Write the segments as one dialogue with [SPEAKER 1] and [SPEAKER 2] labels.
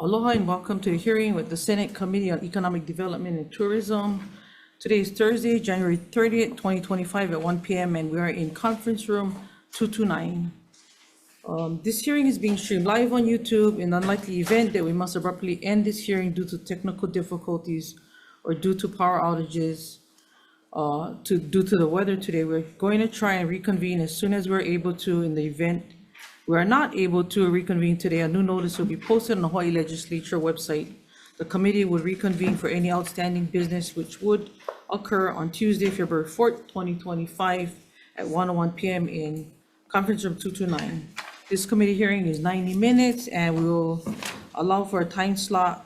[SPEAKER 1] Aloha and welcome to a hearing with the Senate Committee on Economic Development and Tourism. Today is Thursday, January 30th, 2025 at 1 p.m. and we are in conference room 229. This hearing is being streamed live on YouTube. In the unlikely event that we must abruptly end this hearing due to technical difficulties or due to power outages, due to the weather today, we're going to try and reconvene as soon as we're able to. In the event we are not able to reconvene today, a new notice will be posted on the Hawaii Legislature website. The committee will reconvene for any outstanding business which would occur on Tuesday, February 4th, 2025 at 1:01 p.m. in conference room 229. This committee hearing is 90 minutes and we will allow for a time slot.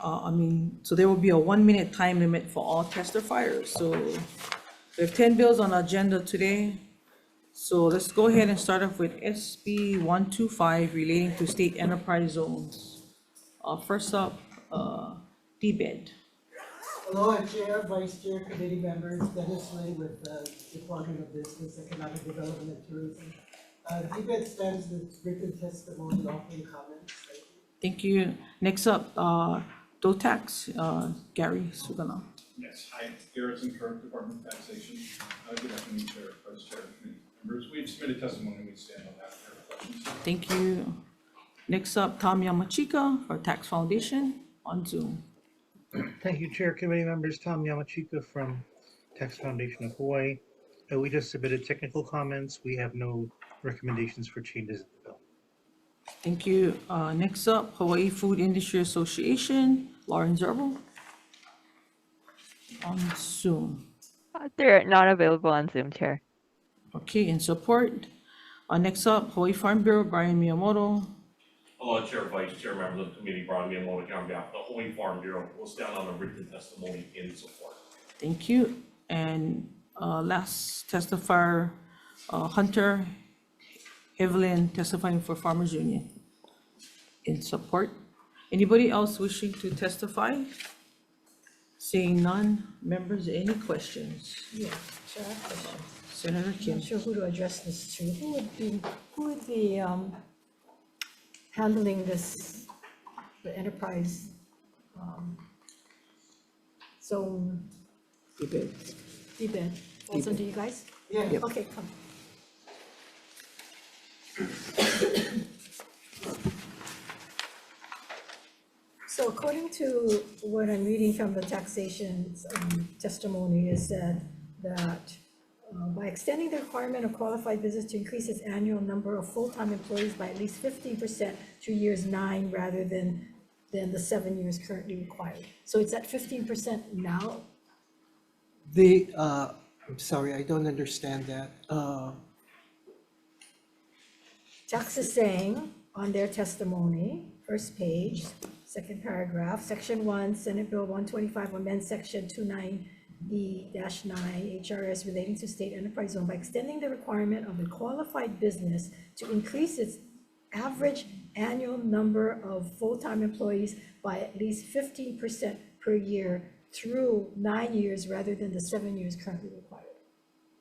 [SPEAKER 1] So there will be a 1-minute time limit for all testifiers. So we have 10 bills on the agenda today. So let's go ahead and start off with SB 125 relating to state enterprise zones. First up, DBED.
[SPEAKER 2] Aloha, Chair, Vice Chair, committee members, Dennis Lee with the Department of Business, Economic Development and Tourism. DBED stands with written testimony, offering comments.
[SPEAKER 1] Thank you. Next up, DOTAX, Gary Sugana.
[SPEAKER 3] Yes, hi, Garrison Kirk, Department of Taxation. Good afternoon, Chair, Vice Chair, committee members. We've submitted testimony, we stand on that for questions.
[SPEAKER 1] Thank you. Next up, Tom Yamachika for Tax Foundation on Zoom.
[SPEAKER 4] Thank you, Chair, committee members. Tom Yamachika from Tax Foundation of Hawaii. We just submitted technical comments. We have no recommendations for changes in the bill.
[SPEAKER 1] Thank you. Next up, Hawaii Food Industry Association, Lauren Zerbel on Zoom.
[SPEAKER 5] They're not available on Zoom, Chair.
[SPEAKER 1] Okay, in support. Next up, Hawaii Farm Bureau, Brian Miyamoto.
[SPEAKER 6] Hello, Chair, Vice Chair, members of the committee, Brian Miyamoto here on behalf of the Hawaii Farm Bureau. We'll stand on a written testimony in support.
[SPEAKER 1] Thank you. And last testifier, Hunter Evelyn testifying for Farmers Union in support. Anybody else wishing to testify? Seeing none, members, any questions?
[SPEAKER 7] Yeah, sure, I have a question.
[SPEAKER 1] Senator
[SPEAKER 7] I'm
[SPEAKER 1] Kim.
[SPEAKER 7] not sure who to address this to. Who would be handling this, the enterprise zone
[SPEAKER 1] DBED.
[SPEAKER 7] DBED? Also, do you guys?
[SPEAKER 2] Yeah.
[SPEAKER 1] Yep.
[SPEAKER 7] Okay, come. So according to what I'm reading from the taxation testimony, is said that by extending the requirement of qualified business to increase its annual number of full-time employees by at least 15% to years 9 rather than the 7 years currently required. So it's at 15% now?
[SPEAKER 2] I'm sorry, I don't understand that.
[SPEAKER 7] Tax is saying on their testimony, first page, second paragraph, section 1, Senate Bill 125 amends section 29E-9 HRS relating to state enterprise zone by extending the requirement of a qualified business to increase its average annual number of full-time employees by at least 15% per year through 9 years rather than the 7 years currently required.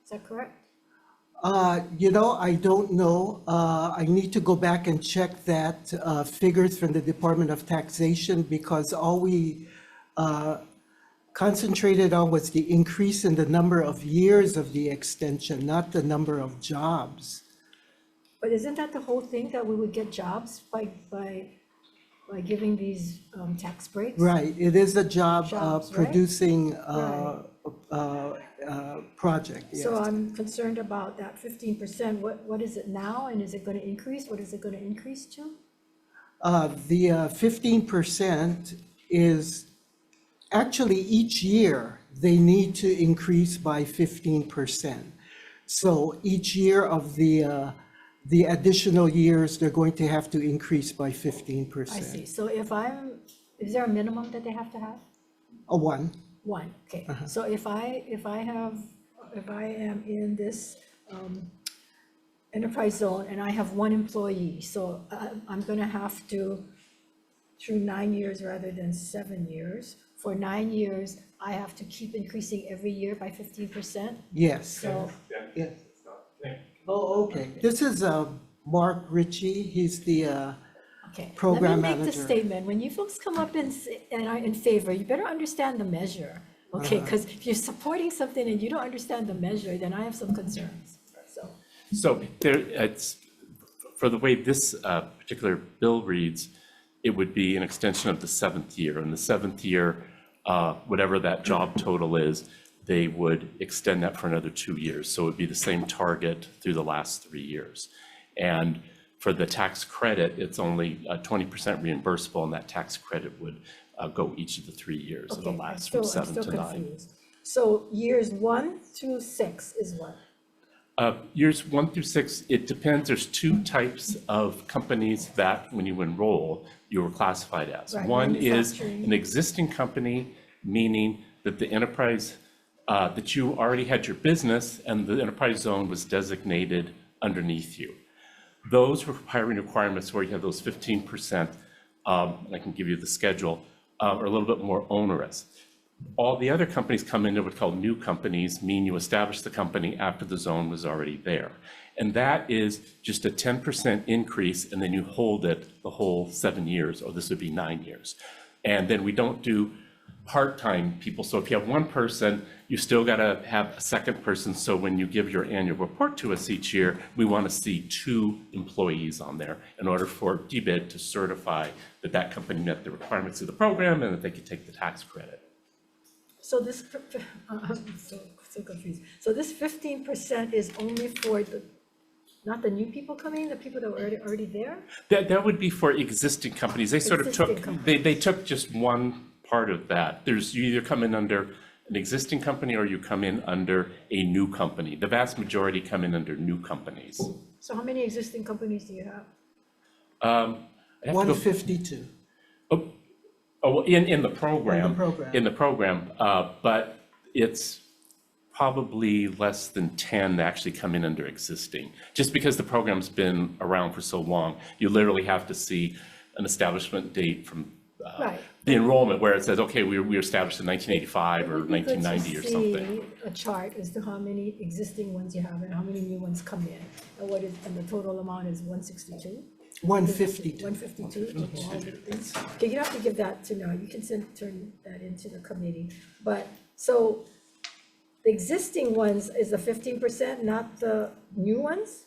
[SPEAKER 7] Is that correct?
[SPEAKER 2] I don't know. I need to go back and check that figures from the Department of Taxation, because all we concentrated on was the increase in the number of years of the extension, not the number of jobs.
[SPEAKER 7] But isn't that the whole thing, that we would get jobs by giving these tax breaks?
[SPEAKER 2] Right, it is a job
[SPEAKER 7] Jobs, right?
[SPEAKER 2] producing
[SPEAKER 7] Right.
[SPEAKER 2] project, yes.
[SPEAKER 7] So I'm concerned about that 15%. What is it now, and is it going to increase? What is it going to increase to?
[SPEAKER 2] The 15% is, actually, each year, they need to increase by 15%. So each year of the additional years, they're going to have to increase by 15%.
[SPEAKER 7] I see. So is there a minimum that they have to have?
[SPEAKER 2] A one.
[SPEAKER 7] One, okay. So if I am in this enterprise zone and I have one employee, so I'm gonna have to, through 9 years rather than 7 years, for 9 years, I have to keep increasing every year by 15%?
[SPEAKER 2] Yes.
[SPEAKER 7] So,
[SPEAKER 2] Yeah. Oh, okay. This is Mark Ritchie. He's the
[SPEAKER 7] Okay.
[SPEAKER 2] program
[SPEAKER 7] Let me make the
[SPEAKER 2] manager.
[SPEAKER 7] statement. When you folks come up and are in favor, you better understand the measure. Okay, because if you're supporting something and you don't understand the measure, then I have some concerns, so.
[SPEAKER 8] So there, it's, for the way this particular bill reads, it would be an extension of the 7th year. And the 7th year, whatever that job total is, they would extend that for another 2 years. So it would be the same target through the last 3 years. And for the tax credit, it's only 20% reimbursable, and that tax credit would go each of the 3 years. It'll
[SPEAKER 7] Okay,
[SPEAKER 8] last from 7 to 9.
[SPEAKER 7] confused. So years 1 through 6 is what?
[SPEAKER 8] Years 1 through 6, it depends. There's 2 types of companies that, when you enroll, you are classified as.
[SPEAKER 7] Right,
[SPEAKER 8] One is
[SPEAKER 7] manufacturing.
[SPEAKER 8] an existing company, meaning that the enterprise, that you already had your business and the enterprise zone was designated underneath you. Those hiring requirements where you have those 15%, I can give you the schedule, are a little bit more onerous. All the other companies come in, what we call new companies, mean you establish the company after the zone was already there. And that is just a 10% increase, and then you hold it the whole 7 years, or this would be 9 years. And then we don't do part-time people. So if you have one person, you still got to have a second person. So when you give your annual report to us each year, we want to see 2 employees on there in order for DBID to certify that that company met the requirements of the program and that they could take the tax credit.
[SPEAKER 7] So this, I'm so confused. So this 15% is only for the, not the new people coming in, the people that were already there?
[SPEAKER 8] That would be for existing companies. They sort of
[SPEAKER 7] Existing
[SPEAKER 8] took,
[SPEAKER 7] companies.
[SPEAKER 8] they took just one part of that. There's, you either come in under an existing company or you come in under a new company. The vast majority come in under new companies.
[SPEAKER 7] So how many existing companies do you have?
[SPEAKER 8] I'd have to go-
[SPEAKER 2] 152.
[SPEAKER 8] Oh, in the program.
[SPEAKER 2] program.
[SPEAKER 8] In the program, but it's probably less than 10 that actually come in under existing. Just because the program's been around for so long, you literally have to see an establishment date from
[SPEAKER 7] Right.
[SPEAKER 8] the enrollment where it says, okay, we were established in 1985 or
[SPEAKER 7] It would be good to
[SPEAKER 8] 1990 or something.
[SPEAKER 7] see a chart as to how many existing ones you have and how many new ones come in. And what is, and the total amount is 162?
[SPEAKER 2] 152.
[SPEAKER 7] 152? Okay, you don't have to give that to now, you can turn that into the committee. But, so, the existing ones is the 15%, not the new ones?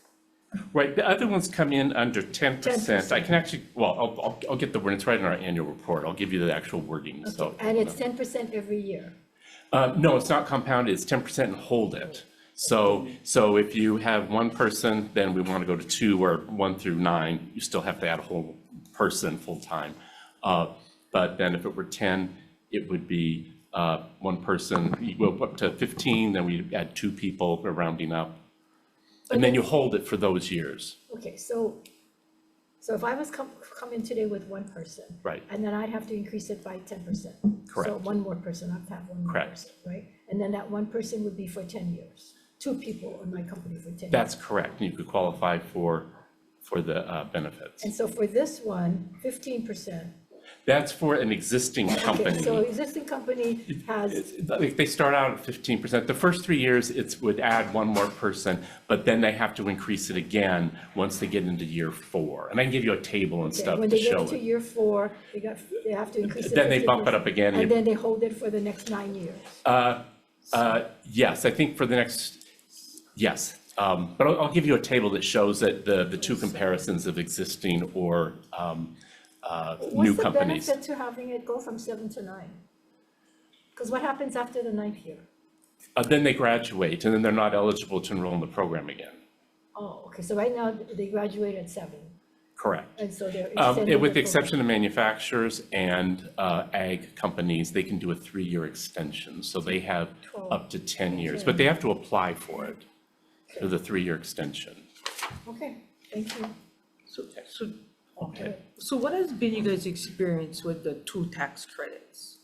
[SPEAKER 8] Right, the other ones come in under 10%.
[SPEAKER 7] 10%.
[SPEAKER 8] I can actually, well, I'll get the word, it's right in our annual report. I'll give you the actual wording, so.
[SPEAKER 7] And it's 10% every year?
[SPEAKER 8] No, it's not compounded, it's 10% and hold it. So if you have one person, then we want to go to 2 or 1 through 9, you still have to add a whole person full-time. But then if it were 10, it would be one person, you go up to 15, then we add 2 people, we're rounding up. And then you hold it for those years.
[SPEAKER 7] Okay, so if I was come in today with one person.
[SPEAKER 8] Right.
[SPEAKER 7] And then I'd have to increase it by 10%.
[SPEAKER 8] Correct.
[SPEAKER 7] So one more person, I'd have to have one more
[SPEAKER 8] Correct.
[SPEAKER 7] person, right? And then that one person would be for 10 years. 2 people in my company for 10 years.
[SPEAKER 8] That's correct, and you could qualify for the benefits.
[SPEAKER 7] And so for this one, 15%.
[SPEAKER 8] That's for an existing company.
[SPEAKER 7] Okay, so existing company has,
[SPEAKER 8] They start out at 15%. The first 3 years, it would add one more person, but then they have to increase it again once they get into year 4. And I can give you a table and
[SPEAKER 7] okay,
[SPEAKER 8] stuff
[SPEAKER 7] when
[SPEAKER 8] to
[SPEAKER 7] they get
[SPEAKER 8] show
[SPEAKER 7] into
[SPEAKER 8] it.
[SPEAKER 7] year 4, they have to increase it.
[SPEAKER 8] Then they bump it up again.
[SPEAKER 7] And then they hold it for the next 9 years.
[SPEAKER 8] Yes, I think for the next, yes. But I'll give you a table that shows that the 2 comparisons of existing or new companies.
[SPEAKER 7] What's the benefit to having it go from 7 to 9? Because what happens after the 9th year?
[SPEAKER 8] Then they graduate, and then they're not eligible to enroll in the program again.
[SPEAKER 7] Oh, okay, so right now they graduate at 7,
[SPEAKER 8] Correct.
[SPEAKER 7] and so they're extending
[SPEAKER 8] With the
[SPEAKER 7] program.
[SPEAKER 8] exception of manufacturers and ag companies, they can do a 3-year extension. So they have
[SPEAKER 7] 12.
[SPEAKER 8] up to 10 years, but they have to apply for it, for the 3-year extension.
[SPEAKER 7] Okay, thank you.
[SPEAKER 8] Okay.
[SPEAKER 1] So what has been you guys' experience with the 2 tax credits?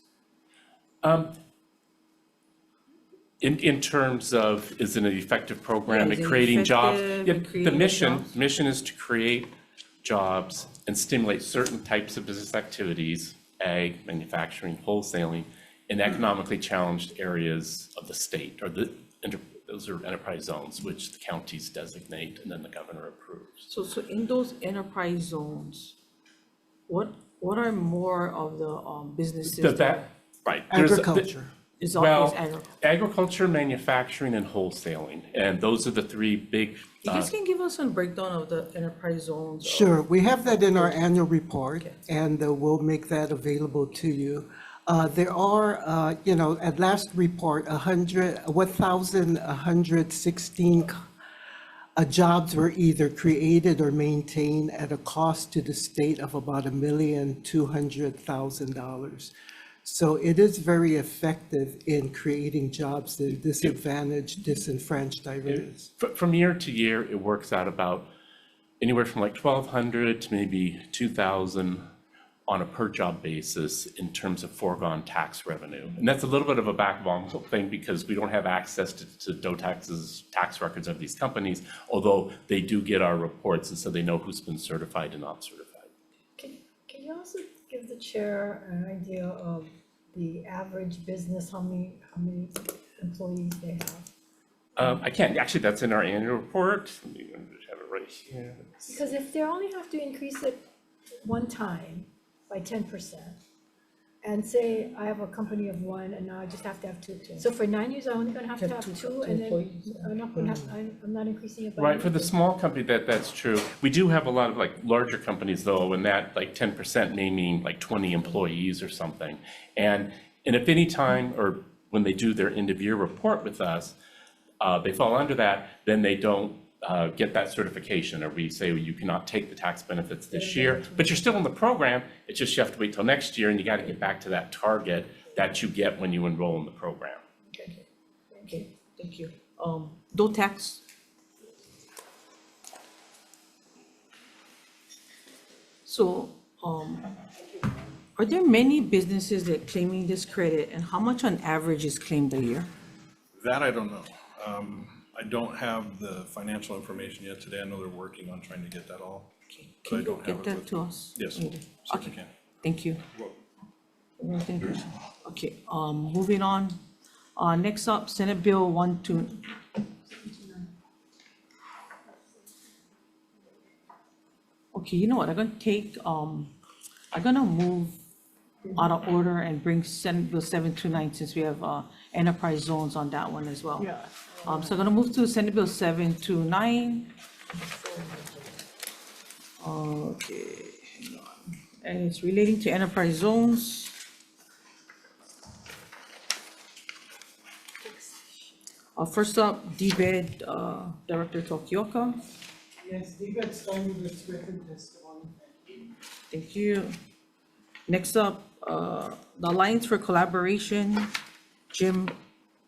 [SPEAKER 8] In terms of, is it an effective program
[SPEAKER 1] Yeah,
[SPEAKER 8] at
[SPEAKER 1] is it
[SPEAKER 8] creating jobs?
[SPEAKER 1] effective
[SPEAKER 8] Yeah,
[SPEAKER 1] in
[SPEAKER 8] the
[SPEAKER 1] creating jobs?
[SPEAKER 8] mission is to create jobs and stimulate certain types of business activities, ag, manufacturing, wholesaling, in economically challenged areas of the state, or those are enterprise zones, which the counties designate and then the governor approves.
[SPEAKER 1] So in those enterprise zones, what are more of the businesses
[SPEAKER 8] Does that, right.
[SPEAKER 2] Agriculture.
[SPEAKER 1] Is always
[SPEAKER 8] Well, agriculture, manufacturing, and wholesaling, and those are the three big,
[SPEAKER 1] You guys can give us a breakdown of the enterprise zones? or-
[SPEAKER 2] Sure, we have that in our annual report, and we'll make that available to you. There are, at last report, 1,116 jobs were either created or maintained at a cost to the state of about $1,200,000. So it is very effective in creating jobs that disadvantage, disenfranchised.
[SPEAKER 8] from year to year, it works out about anywhere from like 1,200 to maybe 2,000 on a per job basis in terms of foregone tax revenue. And that's a little bit of a back of envelope thing because we don't have access to DOTAX's tax records of these companies, although they do get our reports, and so they know who's been certified and not certified.
[SPEAKER 7] Can you also give the chair an idea of the average business, how many employees they have?
[SPEAKER 8] I can't, actually, that's in our annual report. Let me just have it right here.
[SPEAKER 7] Because if they only have to increase it one time by 10%, and say I have a company of one and now I just have to have two. So for 9 years, I'm only gonna have to have two and then I'm not increasing it by.
[SPEAKER 8] Right, for the small company, that's true. We do have a lot of like larger companies though, and that like 10% may mean like 20 employees or something. And if any time, or when they do their end of year report with us, they fall under that, then they don't get that certification, or we say, well, you cannot take the tax benefits this year, but you're still in the program. It's just you have to wait till next year, and you got to get back to that target that you get when you enroll in the program.
[SPEAKER 1] Okay, thank you. DOTAX. So, are there many businesses that claiming this credit, and how much on average is claimed a year?
[SPEAKER 3] That I don't know. I don't have the financial information yet today. I know they're working on trying to get that all.
[SPEAKER 1] Okay,
[SPEAKER 3] But I
[SPEAKER 1] can you
[SPEAKER 3] don't have
[SPEAKER 1] get
[SPEAKER 3] it
[SPEAKER 1] that
[SPEAKER 3] with
[SPEAKER 1] to
[SPEAKER 3] me.
[SPEAKER 1] us?
[SPEAKER 3] Yes,
[SPEAKER 1] later?
[SPEAKER 3] certainly
[SPEAKER 1] Okay,
[SPEAKER 3] can.
[SPEAKER 1] thank you. Okay, moving on. Next up, Senate Bill 12. Okay, you know what, I'm gonna move out of order and bring Senate Bill 729 since we have enterprise zones on that one as well.
[SPEAKER 2] Yeah.
[SPEAKER 1] So I'm gonna move to Senate Bill 729. Okay, hang on. And it's relating to enterprise zones. First up, DBED, Director Tokioka.
[SPEAKER 2] Yes, David starting with written testimony.
[SPEAKER 1] Thank you. Next up, the Alliance for Collaboration, Jim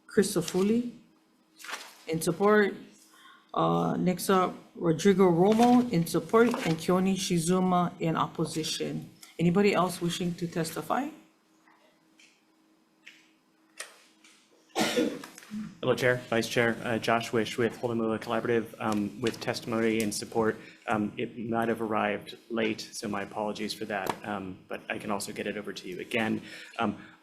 [SPEAKER 1] Crisafulli. In support. Next up, Rodrigo Romo in support, and Keone Shizuma in opposition. Anybody else wishing to testify?
[SPEAKER 9] Hello, Chair, Vice Chair, Josh Wish with Holdenmua Collaborative with testimony and support. It might have arrived late, so my apologies for that, but I can also get it over to you again.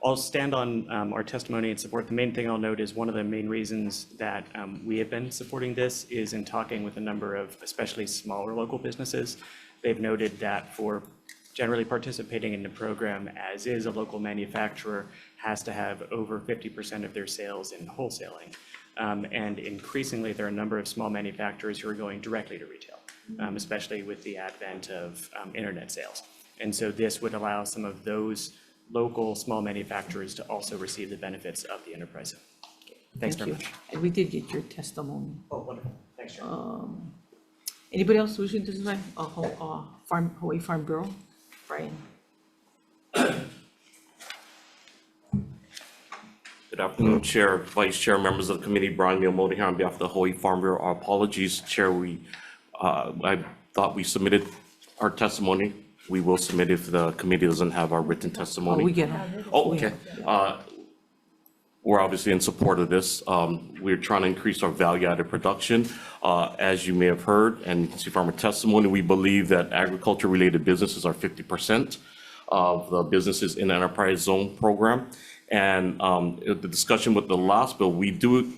[SPEAKER 9] I'll stand on our testimony and support. The main thing I'll note is one of the main reasons that we have been supporting this is in talking with a number of especially smaller local businesses. They've noted that for generally participating in the program, as is a local manufacturer, has to have over 50% of their sales in wholesaling. And increasingly, there are a number of small manufacturers who are going directly to retail, especially with the advent of internet sales. And so this would allow some of those local small manufacturers to also receive the benefits of the enterprise zone. Thanks very
[SPEAKER 1] Thank you.
[SPEAKER 9] much.
[SPEAKER 1] And we did get your testimony.
[SPEAKER 9] Oh, wonderful. Thanks, Chair.
[SPEAKER 1] Anybody else wishing to testify? Hawaii Farm Bureau, Brian.
[SPEAKER 6] Good afternoon, Chair, Vice Chair, members of the committee. Brian Miyamoto here on behalf of the Hawaii Farm Bureau. Our apologies, Chair. I thought we submitted our testimony. We will submit if the committee doesn't have our written testimony.
[SPEAKER 1] We get them.
[SPEAKER 6] Oh, okay. We're obviously in support of this. We're trying to increase our value-added production. As you may have heard, and you can see from our testimony, we believe that agriculture-related businesses are 50% of the businesses in the enterprise zone program. And the discussion with the last bill, we do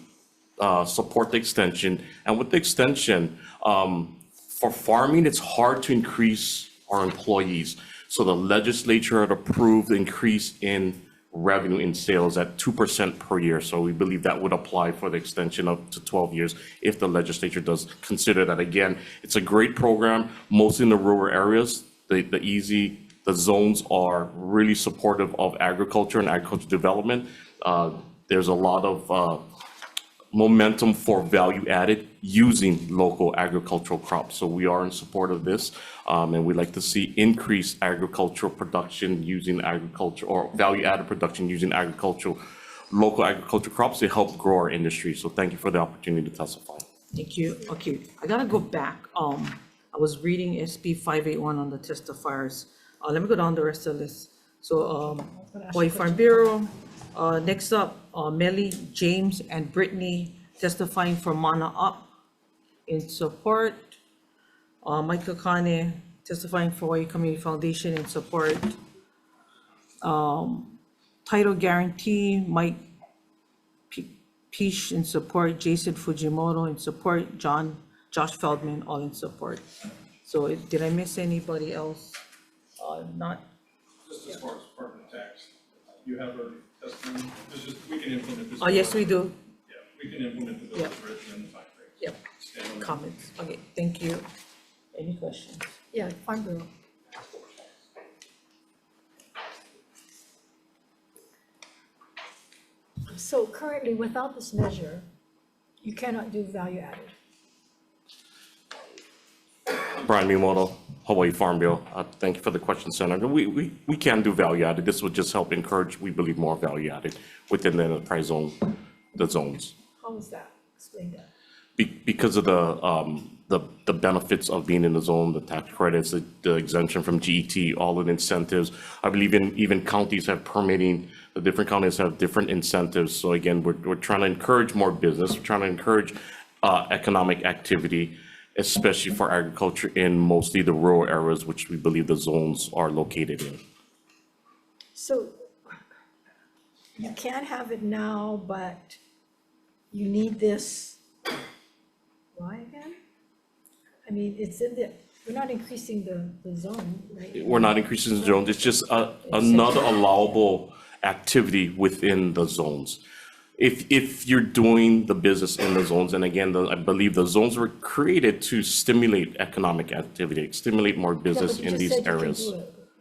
[SPEAKER 6] support the extension. And with the extension, for farming, it's hard to increase our employees. So the legislature had approved the increase in revenue in sales at 2% per year. So we believe that would apply for the extension up to 12 years if the legislature does consider that. Again, it's a great program, mostly in the rural areas. The zones are really supportive of agriculture and agricultural development. There's a lot of momentum for value added using local agricultural crops. So we are in support of this, and we'd like to see increased agricultural production using agriculture, or value added production using local agricultural crops to help grow our industry. So thank you for the opportunity to testify.
[SPEAKER 1] Thank you. Okay, I gotta go back. I was reading SB 581 on the testifiers. Let me go down the rest of this. So, Hawaii Farm Bureau, next up, Melly, James, and Brittany testifying for Mana Up in support. Mike Kakane testifying for Hawaii Community Foundation in support. Title Guarantee, Mike Peach in support, Jason Fujimoto in support, Josh Feldman, all in support. So did I miss anybody else? Not,
[SPEAKER 3] Just as far as Department of Tax, you have our testimony, we can implement this.
[SPEAKER 1] oh, yes, we do.
[SPEAKER 3] Yeah, we can implement the bill as written in the time frame.
[SPEAKER 1] Yep,
[SPEAKER 3] Stand on that.
[SPEAKER 1] comments. Okay, thank you. Any questions?
[SPEAKER 7] Yeah, Farm Bureau. So currently, without this measure, you cannot do value added.
[SPEAKER 6] Brian Miyamoto, Hawaii Farm Bill. Thank you for the question, Senator. We can do value added. This would just help encourage, we believe, more value added within the enterprise zone, the zones.
[SPEAKER 7] How is that? Explain that.
[SPEAKER 6] Because of the benefits of being in the zone, the tax credits, the exemption from GET, all of the incentives. I believe even counties have permitting, the different counties have different incentives. So again, we're trying to encourage more business. We're trying to encourage economic activity, especially for agriculture in mostly the rural areas, which we believe the zones are located in.
[SPEAKER 7] So you can't have it now, but you need this. Why again? I mean, it's in the, we're not increasing the zone, right?
[SPEAKER 6] We're not increasing the zones. It's just another allowable activity within the zones. If you're doing the business in the zones, and again, I believe the zones were created to stimulate economic activity, stimulate more business in these areas.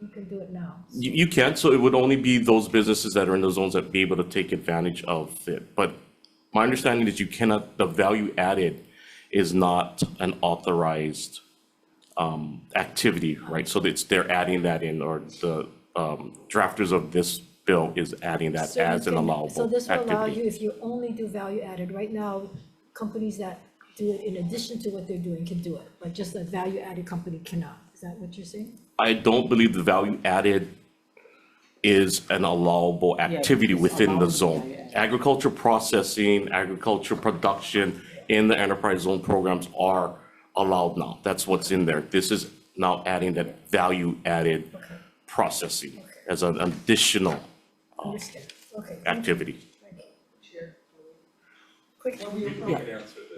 [SPEAKER 7] You can do it now.
[SPEAKER 6] You can, so it would only be those businesses that are in the zones that be able to take advantage of it. But my understanding is you cannot, the value added is not an authorized activity, right? So they're adding that in, or the drafters of this bill is adding that
[SPEAKER 7] So you
[SPEAKER 6] as an
[SPEAKER 7] can-
[SPEAKER 6] allowable
[SPEAKER 7] So this will allow you,
[SPEAKER 6] activity.
[SPEAKER 7] if you only do value added, right now, companies that do it in addition to what they're doing can do it, but just a value added company cannot. Is that what you're saying?
[SPEAKER 6] I don't believe the value added is an allowable activity
[SPEAKER 1] it's
[SPEAKER 6] within the
[SPEAKER 1] allowable
[SPEAKER 6] zone.
[SPEAKER 1] value added.
[SPEAKER 6] Agriculture processing, agriculture production in the enterprise zone programs are allowed now. That's what's in there. This is now adding that value added processing as an additional
[SPEAKER 7] Understand. Okay.
[SPEAKER 6] activity.
[SPEAKER 7] Quick,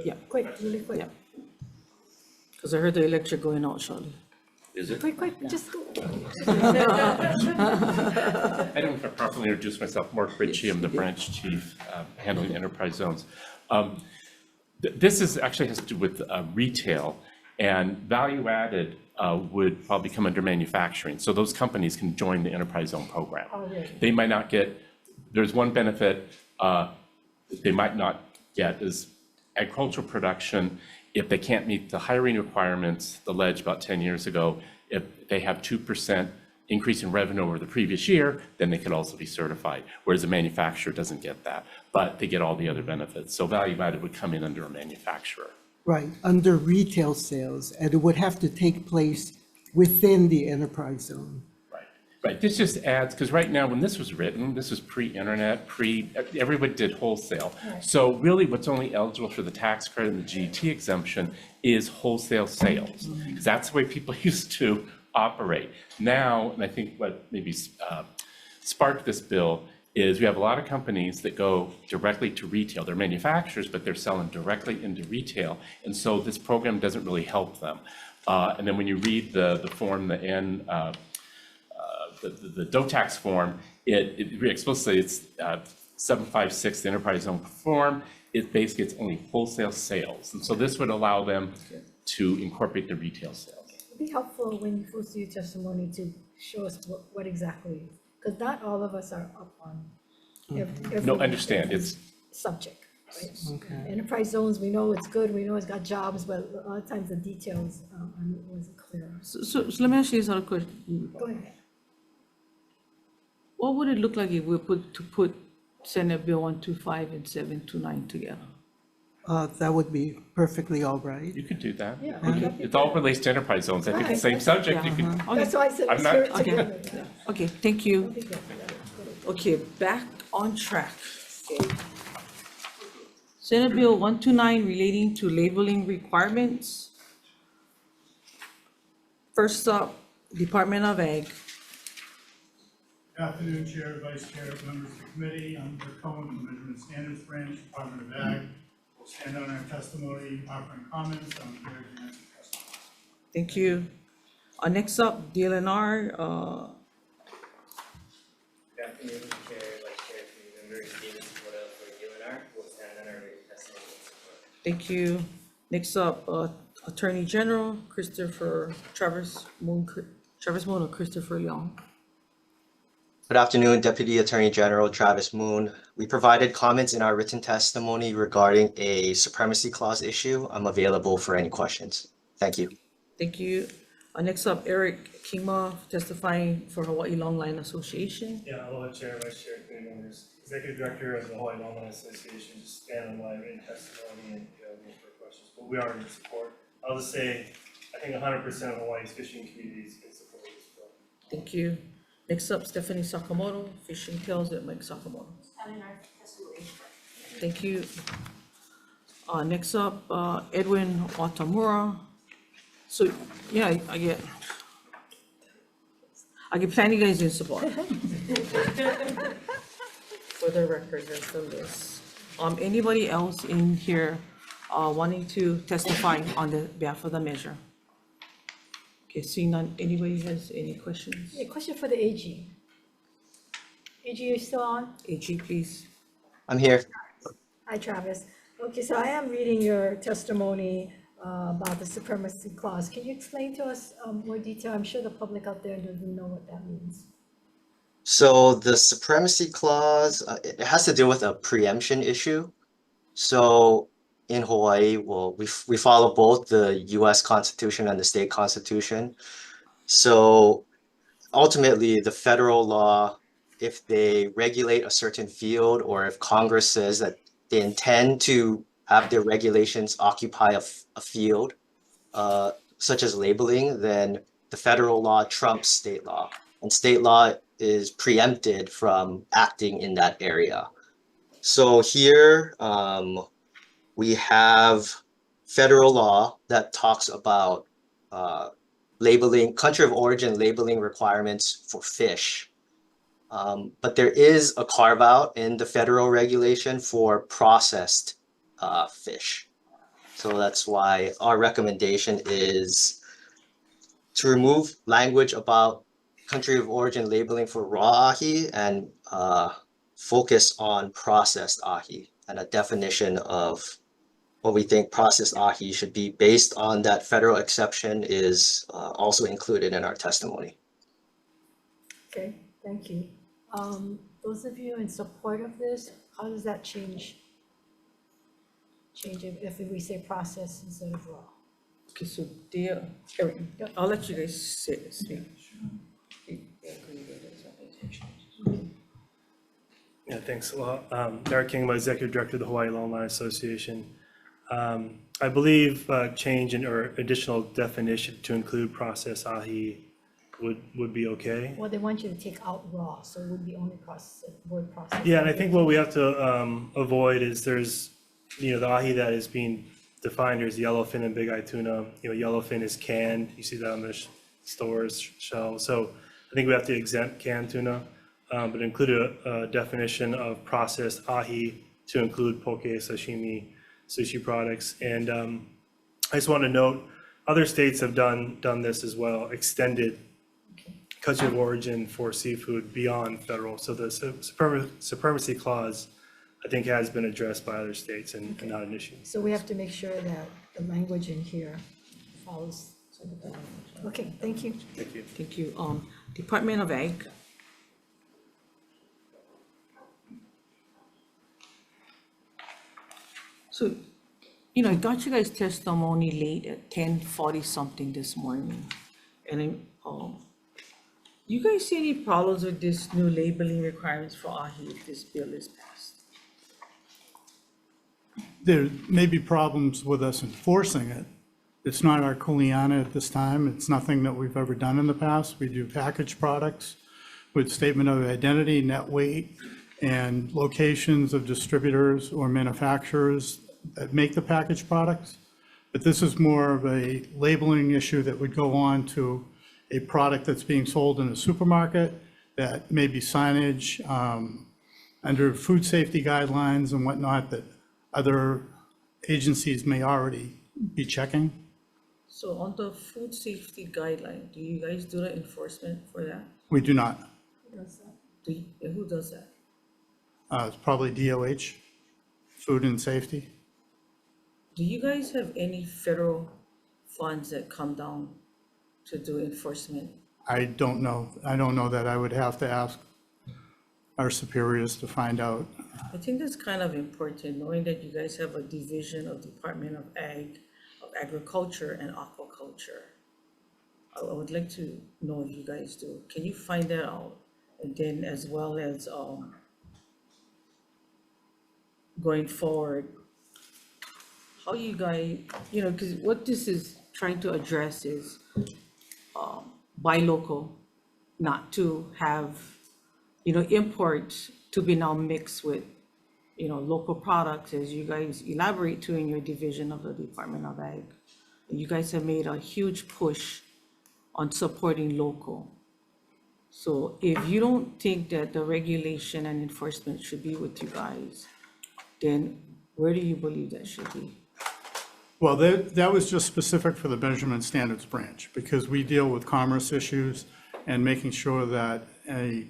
[SPEAKER 1] Yeah,
[SPEAKER 7] quick, really quick.
[SPEAKER 1] Yeah. because I heard the electric going out shortly.
[SPEAKER 6] Is it?
[SPEAKER 7] Quick, just go.
[SPEAKER 8] I don't know if I properly introduced myself. Mark Ritchie, I'm the branch chief handling enterprise zones. This is actually has to do with retail, and value added would probably come under manufacturing. So those companies can join the enterprise zone program.
[SPEAKER 7] Oh, really?
[SPEAKER 8] They might not get, there's one benefit they might not get is agricultural production. If they can't meet the hiring requirements, the ledge about 10 years ago, if they have 2% increase in revenue over the previous year, then they could also be certified, whereas a manufacturer doesn't get that, but they get all the other benefits. So value added would come in under a manufacturer.
[SPEAKER 2] Right, under retail sales, and it would have to take place within the enterprise zone.
[SPEAKER 8] Right, this just adds, because right now, when this was written, this was pre-internet, everybody did wholesale. So really, what's only eligible for the tax credit and the GT exemption is wholesale sales, because that's the way people used to operate. Now, and I think what maybe sparked this bill is we have a lot of companies that go directly to retail. They're manufacturers, but they're selling directly into retail, and so this program doesn't really help them. And then when you read the form, the the DOE tax form, it explicitly, it's 756, the enterprise zone form, it basically, it's only wholesale sales. And so this would allow them to incorporate the retail sales.
[SPEAKER 7] It'd be helpful when you first do your testimony to show us what exactly, because not all of us are up on every.
[SPEAKER 8] No, I understand, it's,
[SPEAKER 7] Subject, right?
[SPEAKER 2] Okay.
[SPEAKER 7] Enterprise zones, we know it's good, we know it's got jobs, but a lot of times the details wasn't clear.
[SPEAKER 1] So let me ask you this other question.
[SPEAKER 7] Go ahead.
[SPEAKER 1] What would it look like if we put Senate Bill 125 and 729 together?
[SPEAKER 2] That would be perfectly all right.
[SPEAKER 8] you could do that.
[SPEAKER 7] Yeah.
[SPEAKER 8] It all relates to enterprise zones. I think the same subject, you could,
[SPEAKER 7] That's why I said
[SPEAKER 8] I'm
[SPEAKER 7] let's
[SPEAKER 8] not-
[SPEAKER 7] hear it
[SPEAKER 1] Okay.
[SPEAKER 7] together. Yeah.
[SPEAKER 1] Okay, thank you.
[SPEAKER 7] That'd be good.
[SPEAKER 1] Okay, back on track. Senate Bill 129 relating to labeling requirements. First up, Department of Ag.
[SPEAKER 10] Good afternoon, Chair, Vice Chair, members of the committee. I'm Rick Cohen from the Measurement Standards Branch, Department of Ag. We'll stand on our testimony, offering comments. I'm here to answer questions.
[SPEAKER 1] Thank you. Next up, DLNR,
[SPEAKER 11] Good afternoon, Mr. Chair, Vice Chair, committee members, David Svoboda for DLNR. We'll stand on our written testimony and support.
[SPEAKER 1] thank you. Next up, Attorney General Travis Moon or Christopher Leong.
[SPEAKER 11] Good afternoon, Deputy Attorney General Travis Moon. We provided comments in our written testimony regarding a supremacy clause issue. I'm available for any questions. Thank you.
[SPEAKER 1] Thank you. Next up, Eric Kima testifying for Hawaii Long Line Association.
[SPEAKER 12] Yeah, aloha Chair, Vice Chair, committee members. Executive Director of the Hawaii Long Line Association, just stand on my written testimony and no further questions, but we are in support. I'll just say, I think 100% of Hawaii's fishing communities can support this bill.
[SPEAKER 1] Thank you. Next up, Stephanie Sakamoto, Fishing Tales at Mike Sakamoto. Thank you. Next up, Edwin Watamura. So, yeah, I get planning guys in support. For the record, there's the list. Anybody else in here wanting to testify on the behalf of the measure? Okay, seeing none, anybody has any questions?
[SPEAKER 7] A question for the AG. AG, you still on?
[SPEAKER 1] AG, please.
[SPEAKER 11] I'm here.
[SPEAKER 7] Hi, Travis. Okay, so I am reading your testimony about the supremacy clause. Can you explain to us more detail? I'm sure the public out there doesn't know what that means.
[SPEAKER 11] So the supremacy clause, it has to deal with a preemption issue. So in Hawaii, well, we follow both the US Constitution and the state constitution. So ultimately, the federal law, if they regulate a certain field, or if Congress says that they intend to have their regulations occupy a field, such as labeling, then the federal law trumps state law. And state law is preempted from acting in that area. So here, we have federal law that talks about labeling, country of origin labeling requirements for fish. But there is a carve out in the federal regulation for processed fish. So that's why our recommendation is to remove language about country of origin labeling for raw ahi and focus on processed ahi, and a definition of what we think processed ahi should be based on that federal exception is also included in our testimony.
[SPEAKER 7] Okay, thank you. Those of you in support of this, how does that change if we say process instead of raw?
[SPEAKER 1] Okay, so dear, Eric, I'll let you guys speak.
[SPEAKER 12] Yeah, thanks a lot. Eric King, Executive Director of the Hawaii Long Line Association. I believe change or additional definition to include processed ahi would be okay.
[SPEAKER 7] Well, they want you to take out raw, so it would be only word process.
[SPEAKER 12] Yeah, and I think what we have to avoid is there's, the ahi that is being defined, there's yellowfin and big eye tuna. Yellowfin is canned. You see that on the stores shelves. So I think we have to exempt canned tuna, but include a definition of processed ahi to include poke, sashimi, sushi products. And I just want to note, other states have done this as well, extended country of origin for seafood beyond federal. So the supremacy clause, I think, has been addressed by other states and not an issue.
[SPEAKER 7] So we have to make sure that the language in here follows. Okay, thank you.
[SPEAKER 12] Thank you.
[SPEAKER 1] Thank you. Department of Ag. So, I got you guys' testimony late at 10:40 something this morning. And, you guys see any problems with this new labeling requirements for ahi if this bill is passed?
[SPEAKER 10] There may be problems with us enforcing it. It's not our kuleana at this time. It's nothing that we've ever done in the past. We do packaged products with statement of identity, net weight, and locations of distributors or manufacturers that make the packaged products. But this is more of a labeling issue that would go on to a product that's being sold in a supermarket, that may be signage under food safety guidelines and whatnot that other agencies may already be checking.
[SPEAKER 1] So on the food safety guideline, do you guys do the enforcement for that?
[SPEAKER 10] We do not.
[SPEAKER 1] Who does that?
[SPEAKER 10] It's probably DOH, Food and Safety.
[SPEAKER 1] Do you guys have any federal funds that come down to do enforcement?
[SPEAKER 10] I don't know. I don't know that. I would have to ask our superiors to find out.
[SPEAKER 1] I think that's kind of important, knowing that you guys have a division of Department of Agriculture and Aquaculture. I would like to know if you guys do. Can you find that out? And then as well as going forward, how you guys, because what this is trying to address is buy local, not to have, imports to be now mixed with, local products, as you guys elaborate to in your division of the Department of Ag. You guys have made a huge push on supporting local. So if you don't think that the regulation and enforcement should be with you guys, then where do you believe that should be?
[SPEAKER 10] Well, that was just specific for the Measurement Standards Branch, because we deal with commerce issues and making sure that a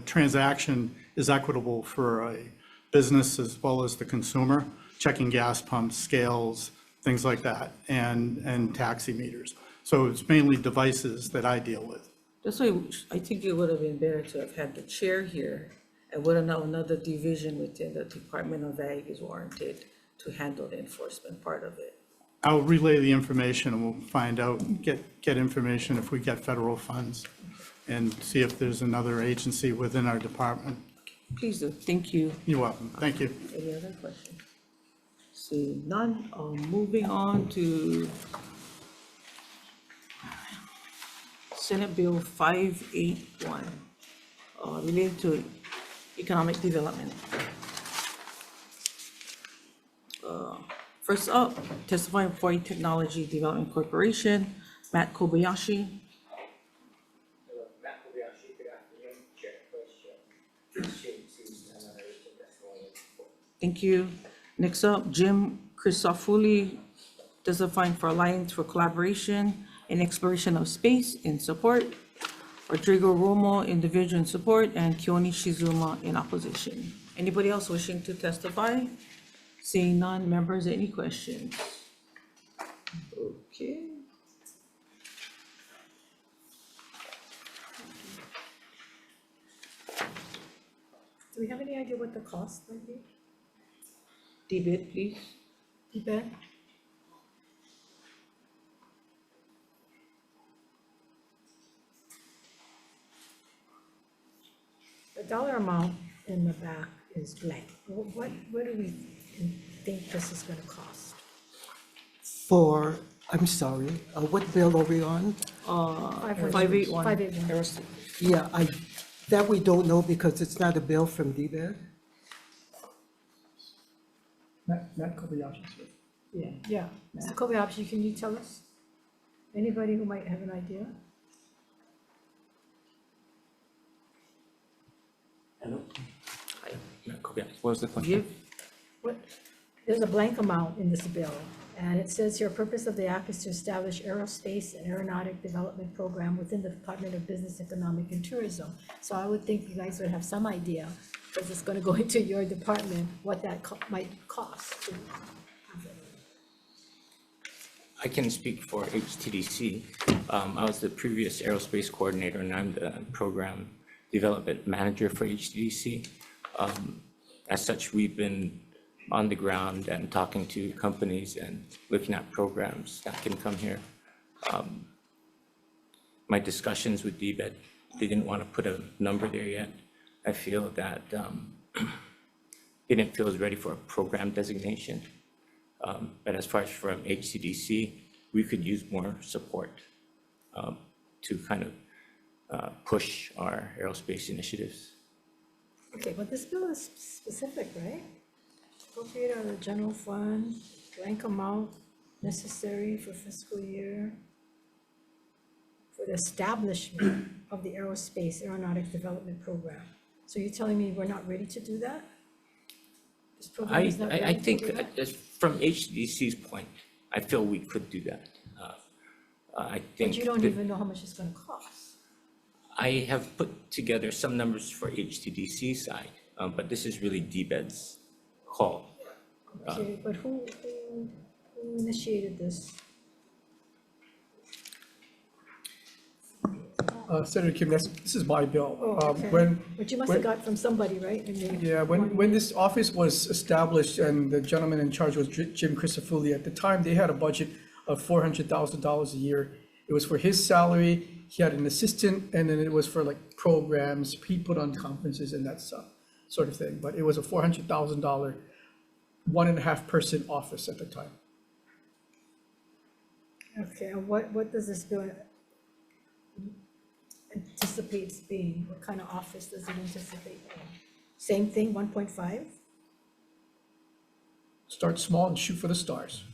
[SPEAKER 10] transaction is equitable for a business as well as the consumer, checking gas pumps, scales, things like that, and taximeters. So it's mainly devices that I deal with.
[SPEAKER 1] That's why I think it would have been better to have had the chair here, and whether or not another division within the Department of Ag is warranted to handle the enforcement part of it.
[SPEAKER 10] I'll relay the information and we'll find out, get information if we get federal funds and see if there's another agency within our department.
[SPEAKER 1] Please do. Thank you.
[SPEAKER 10] You're welcome. Thank you.
[SPEAKER 1] Any other questions? See none. Moving on to Senate Bill 581, related to economic development. First up, testifying for Technology Development Corporation, Matt Kobayashi.
[SPEAKER 13] Matt Kobayashi, good afternoon, Chair, Vice Chair.
[SPEAKER 1] Thank you. Next up, Jim Crisafulli, testifying for Alliance for Collaboration and Exploration of Space in support. Rodrigo Romo, individual in support, and Kioni Shizuma in opposition. Anybody else wishing to testify? Seeing none, members, any questions? Okay.
[SPEAKER 7] Do we have any idea what the cost might be?
[SPEAKER 1] Debate, please.
[SPEAKER 7] Debate? The dollar amount in the back is blank. What do we think this is gonna cost?
[SPEAKER 2] I'm sorry, what bill are we on?
[SPEAKER 1] 581.
[SPEAKER 7] 581.
[SPEAKER 2] Yeah, that we don't know because it's not a bill from DBED.
[SPEAKER 12] Matt Kobayashi.
[SPEAKER 7] Yeah, Mr. Kobayashi, can you tell us? Anybody who might have an idea?
[SPEAKER 8] Hello? Matt Kobayashi, what was the question?
[SPEAKER 1] Give,
[SPEAKER 7] What, there's a blank amount in this bill. And it says here, purpose of the act is to establish aerospace and aeronautic development program within the Department of Business, Economic and Tourism. So I would think you guys would have some idea, because it's gonna go into your department, what that might cost to have it.
[SPEAKER 13] I can speak for HTDC. I was the previous aerospace coordinator, and I'm the program development manager for HTDC. As such, we've been on the ground and talking to companies and looking at programs that can come here. My discussions with DBED, they didn't want to put a number there yet. I feel that they didn't feel it was ready for a program designation. But as far as from HCDC, we could use more support to kind of push our aerospace initiatives.
[SPEAKER 7] Okay, but this bill is specific, right? Appropriate out of the general fund, blank amount necessary for fiscal year for the establishment of the aerospace aeronautic development program. So you're telling me we're not ready to do that? This program is not ready
[SPEAKER 13] I
[SPEAKER 7] to
[SPEAKER 13] think
[SPEAKER 7] do that?
[SPEAKER 13] from HCDC's point, I feel we could do that. I think.
[SPEAKER 7] But you don't
[SPEAKER 13] that
[SPEAKER 7] even know how much it's gonna cost.
[SPEAKER 13] I have put together some numbers for HTDC side, but this is really DBED's call.
[SPEAKER 7] Okay, but who initiated this?
[SPEAKER 14] Senator Kim, this is my bill.
[SPEAKER 7] Oh, okay. But you must have got from somebody, right? And they-
[SPEAKER 14] Yeah, when this office was established and the gentleman in charge was Jim Christofouli, at the time, they had a budget of $400,000 a year. It was for his salary, he had an assistant, and then it was for like programs, he put on conferences and that stuff, sort of thing. But it was a $400,000, 1.5 person office at the time.
[SPEAKER 7] Okay, and what does this bill anticipates being? What kind of office does it anticipate being? Same thing, 1.5?
[SPEAKER 14] Start small and shoot for the stars.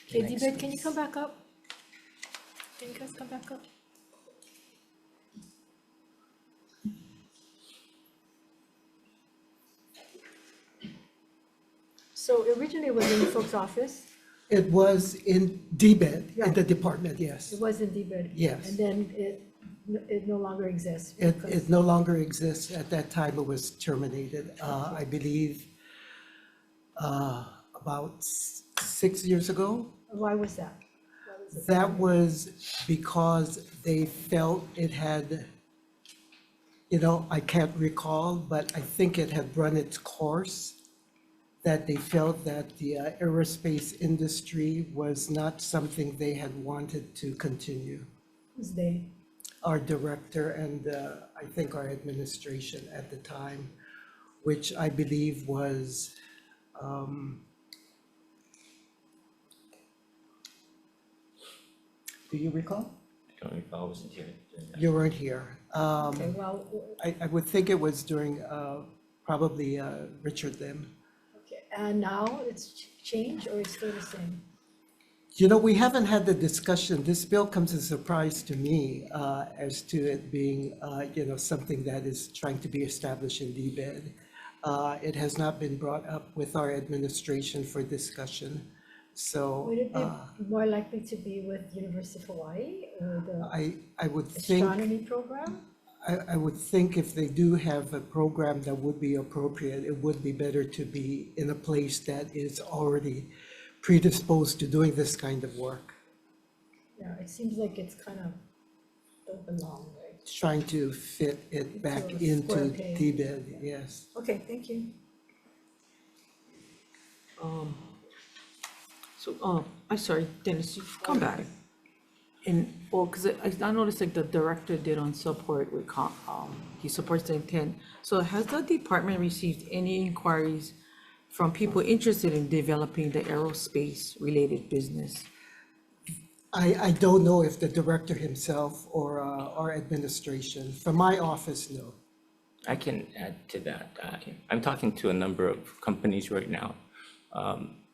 [SPEAKER 7] Okay, DBED, can you come back up? Can you guys come back up? So originally it was in the folks' office,
[SPEAKER 2] It was in DBED, in the department, yes.
[SPEAKER 7] it was in DBED.
[SPEAKER 2] Yes.
[SPEAKER 7] And then it no longer exists.
[SPEAKER 2] It
[SPEAKER 7] because-
[SPEAKER 2] no longer exists. At that time, it was terminated, I believe, about 6 years ago.
[SPEAKER 7] Why was that? Why was it?
[SPEAKER 2] That was because they felt it had, I can't recall, but I think it had run its course, that they felt that the aerospace industry was not something they had wanted to continue.
[SPEAKER 7] Who's they?
[SPEAKER 2] Our director and I think our administration at the time, which I believe was, do you recall?
[SPEAKER 13] I don't recall, I wasn't here.
[SPEAKER 2] You weren't here.
[SPEAKER 7] Okay, well,
[SPEAKER 2] I would think it was during probably Richard Lim.
[SPEAKER 7] okay, and now it's changed or it's still the same?
[SPEAKER 2] We haven't had the discussion. This bill comes as a surprise to me as to it being, something that is trying to be established in DBED. It has not been brought up with our administration for discussion. So
[SPEAKER 7] Would it be more likely to be with University of Hawaii or the
[SPEAKER 2] I would think,
[SPEAKER 7] astronomy program?
[SPEAKER 2] I would think if they do have a program that would be appropriate, it would be better to be in a place that is already predisposed to doing this kind of work,
[SPEAKER 7] Yeah, it seems like it's kind of don't belong, right?
[SPEAKER 2] trying to fit it back
[SPEAKER 7] Into a
[SPEAKER 2] into
[SPEAKER 7] square peg.
[SPEAKER 2] DBED, yes.
[SPEAKER 7] Okay, thank you.
[SPEAKER 1] I'm sorry, Dennis, you come back. And, because I noticed like the director did on support with, he supports the intent. So has the department received any inquiries from people interested in developing the aerospace-related business?
[SPEAKER 2] I don't know if the director himself or our administration, from my office, no.
[SPEAKER 13] I can add to that. I'm talking to a number of companies right now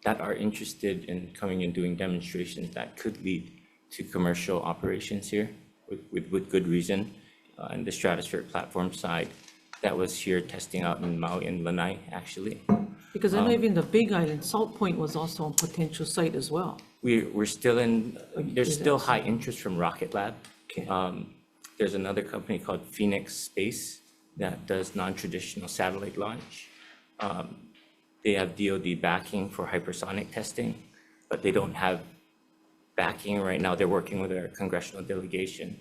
[SPEAKER 13] that are interested in coming and doing demonstrations that could lead to commercial operations here with good reason. And the Stratosphere platform side, that was here testing out in Maui and Lanai, actually.
[SPEAKER 1] Because I know even the Big Island, Salt Point was also a potential site as well.
[SPEAKER 13] We're still in, there's still high interest from Rocket Lab.
[SPEAKER 1] Okay.
[SPEAKER 13] There's another company called Phoenix Space that does non-traditional satellite launch. They have DoD backing for hypersonic testing, but they don't have backing right now. They're working with our congressional delegation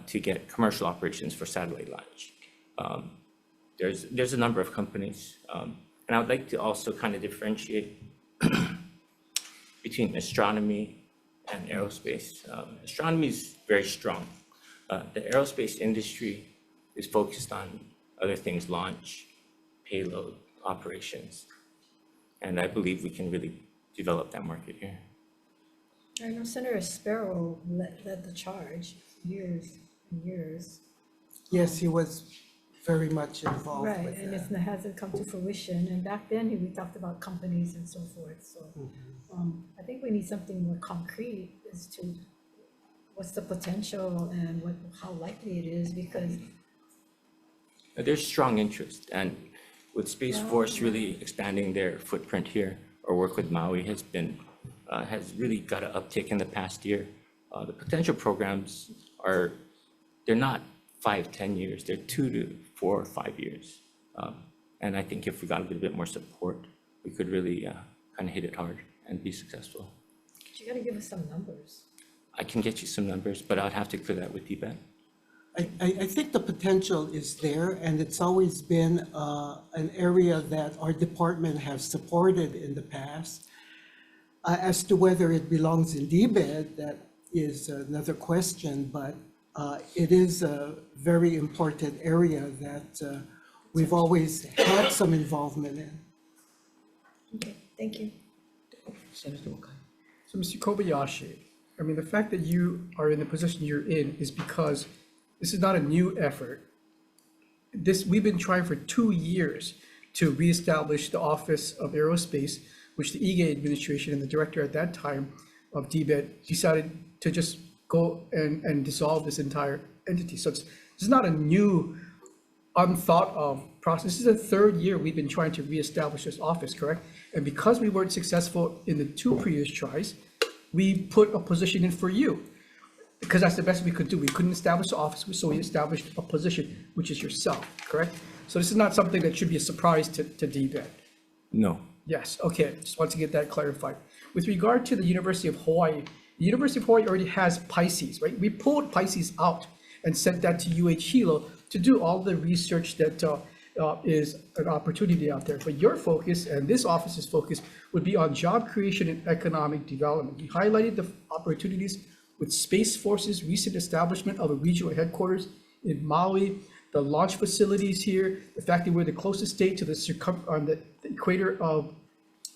[SPEAKER 13] to get commercial operations for satellite launch. There's a number of companies, and I would like to also kind of differentiate between astronomy and aerospace. Astronomy is very strong. The aerospace industry is focused on other things, launch, payload, operations. And I believe we can really develop that market here.
[SPEAKER 7] I know Senator Sparrow led the charge years and years.
[SPEAKER 2] Yes, he was very much involved
[SPEAKER 7] Right,
[SPEAKER 2] with
[SPEAKER 7] and
[SPEAKER 2] that.
[SPEAKER 7] it hasn't come to fruition. And back then, we talked about companies and so forth. So I think we need something more concrete as to what's the potential and how likely it is, because
[SPEAKER 13] There's strong interest, and with Space Force really expanding their footprint here, our work with Maui has been, has really got an uptick in the past year. The potential programs are, they're not 5-10 years, they're 2 to 4 or 5 years. And I think if we got a little bit more support, we could really kind of hit it hard and be successful.
[SPEAKER 7] you gotta give us some numbers.
[SPEAKER 13] I can get you some numbers, but I'd have to clear that with DBET.
[SPEAKER 2] I think the potential is there, and it's always been an area that our department has supported in the past. As to whether it belongs in DBED, that is another question, but it is a very important area that we've always had some involvement in.
[SPEAKER 7] Okay, thank you.
[SPEAKER 1] Senator Wakai.
[SPEAKER 14] So, Mr. Kobayashi, I mean, the fact that you are in the position you're in is because this is not a new effort. We've been trying for 2 years to reestablish the Office of Aerospace, which the EGA administration and the director at that time of DBED decided to just go and dissolve this entire entity. So it's not a new, unthought of process. This is the 3rd year we've been trying to reestablish this office, correct? And because we weren't successful in the 2 previous tries, we put a position in for you, because that's the best we could do. We couldn't establish the office, so we established a position, which is yourself, correct? So this is not something that should be a surprise to DBED.
[SPEAKER 13] No.
[SPEAKER 14] Yes, okay, just want to get that clarified. With regard to the University of Hawaii, the University of Hawaii already has Pisces, right? We pulled Pisces out and sent that to UH Hilo to do all the research that is an opportunity out there. But your focus and this office's focus would be on job creation and economic development. We highlighted the opportunities with Space Force's recent establishment of a regional headquarters in Maui, the launch facilities here, the fact that we're the closest state to the equator of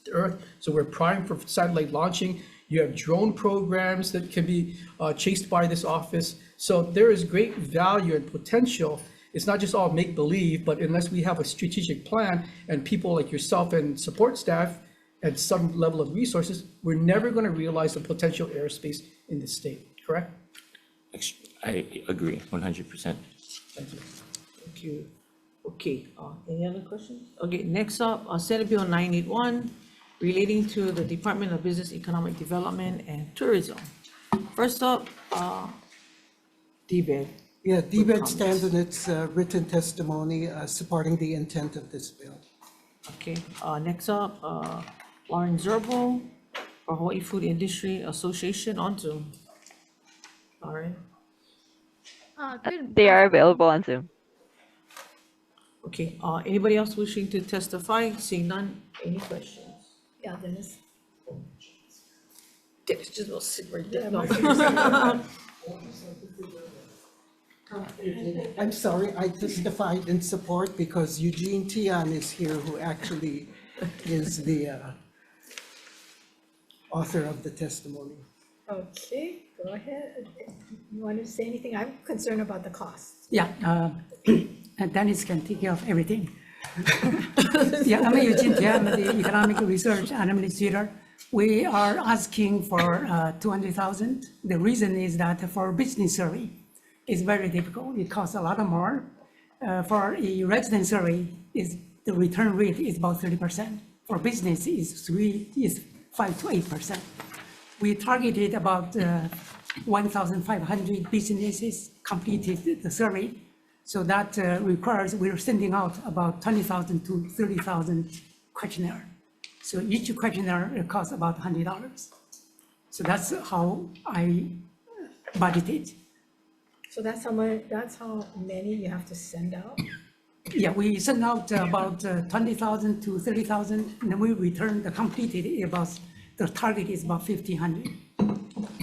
[SPEAKER 14] the Earth, so we're primed for satellite launching. You have drone programs that can be chased by this office. So there is great value and potential. It's not just all make-believe, but unless we have a strategic plan and people like yourself and support staff at some level of resources, we're never going to realize the potential aerospace in the state, correct?
[SPEAKER 13] I agree 100%.
[SPEAKER 1] Thank you. Thank you. Okay, any other questions? Okay, next up, Senate Bill 981, relating to the Department of Business, Economic Development, and Tourism. First up, DBED.
[SPEAKER 2] Yeah, DBED stands in its written testimony supporting the intent of this bill.
[SPEAKER 1] Okay, next up, Lauren Zerbo for Hawaii Food Industry Association on Zoom. Lauren,
[SPEAKER 5] They are available on Zoom.
[SPEAKER 1] okay, anybody else wishing to testify? Seeing none, any questions?
[SPEAKER 7] Yeah, Dennis.
[SPEAKER 1] Dennis just will sit right there.
[SPEAKER 7] Yeah,
[SPEAKER 2] I'm sorry, I testified in support because Eugene Tian is here, who actually is the author of the testimony.
[SPEAKER 7] Okay, go ahead. You want to say anything? I'm concerned about the costs.
[SPEAKER 15] Yeah, Dennis can take care of everything. Yeah, I'm Eugene Tian, the Economic Research Administrator. We are asking for 200,000. The reason is that for business survey, it's very difficult. It costs a lot more. For a resident survey, the return rate is about 30% for business is 5 to 8%. We targeted about 1,500 businesses completed the survey. So that requires, we're sending out about 20,000 to 30,000 questionnaire. So each questionnaire costs about $100. So that's how I budgeted.
[SPEAKER 7] So that's how many you have to send out?
[SPEAKER 15] Yeah, we send out about 20,000 to 30,000, and then we return the completed the target is about 1,500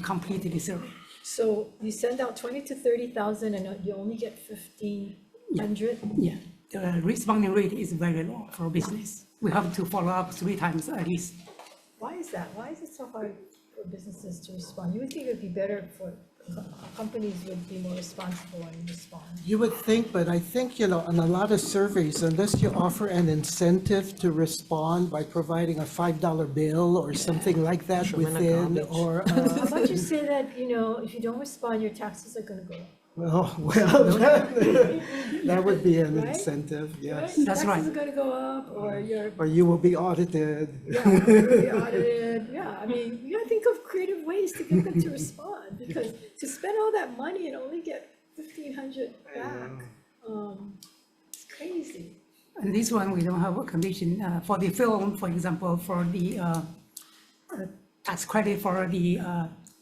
[SPEAKER 15] completed the survey.
[SPEAKER 7] So you send out 20 to 30,000 and you only get 1,500?
[SPEAKER 15] Yeah, the responding rate is very low for business. We have to follow up 3 times at least.
[SPEAKER 7] Why is that? Why is it so hard for businesses to respond? You would think it would be better for companies would be more responsible and respond.
[SPEAKER 2] You would think, but I think, on a lot of surveys, unless you offer an incentive to respond by providing a $5 bill or something like that within, or,
[SPEAKER 7] How about you say that, if you don't respond, your taxes are gonna go up?
[SPEAKER 2] well, that would be an incentive, yes.
[SPEAKER 15] That's right.
[SPEAKER 7] Taxes are gonna go up, or your,
[SPEAKER 2] Or you will be audited.
[SPEAKER 7] yeah, you'll be audited, yeah, I mean, you gotta think of creative ways to get them to respond, because to spend all that money and only get 1,500 back, it's crazy.
[SPEAKER 15] And this one, we don't have a condition for the film, for example, for the tax credit for the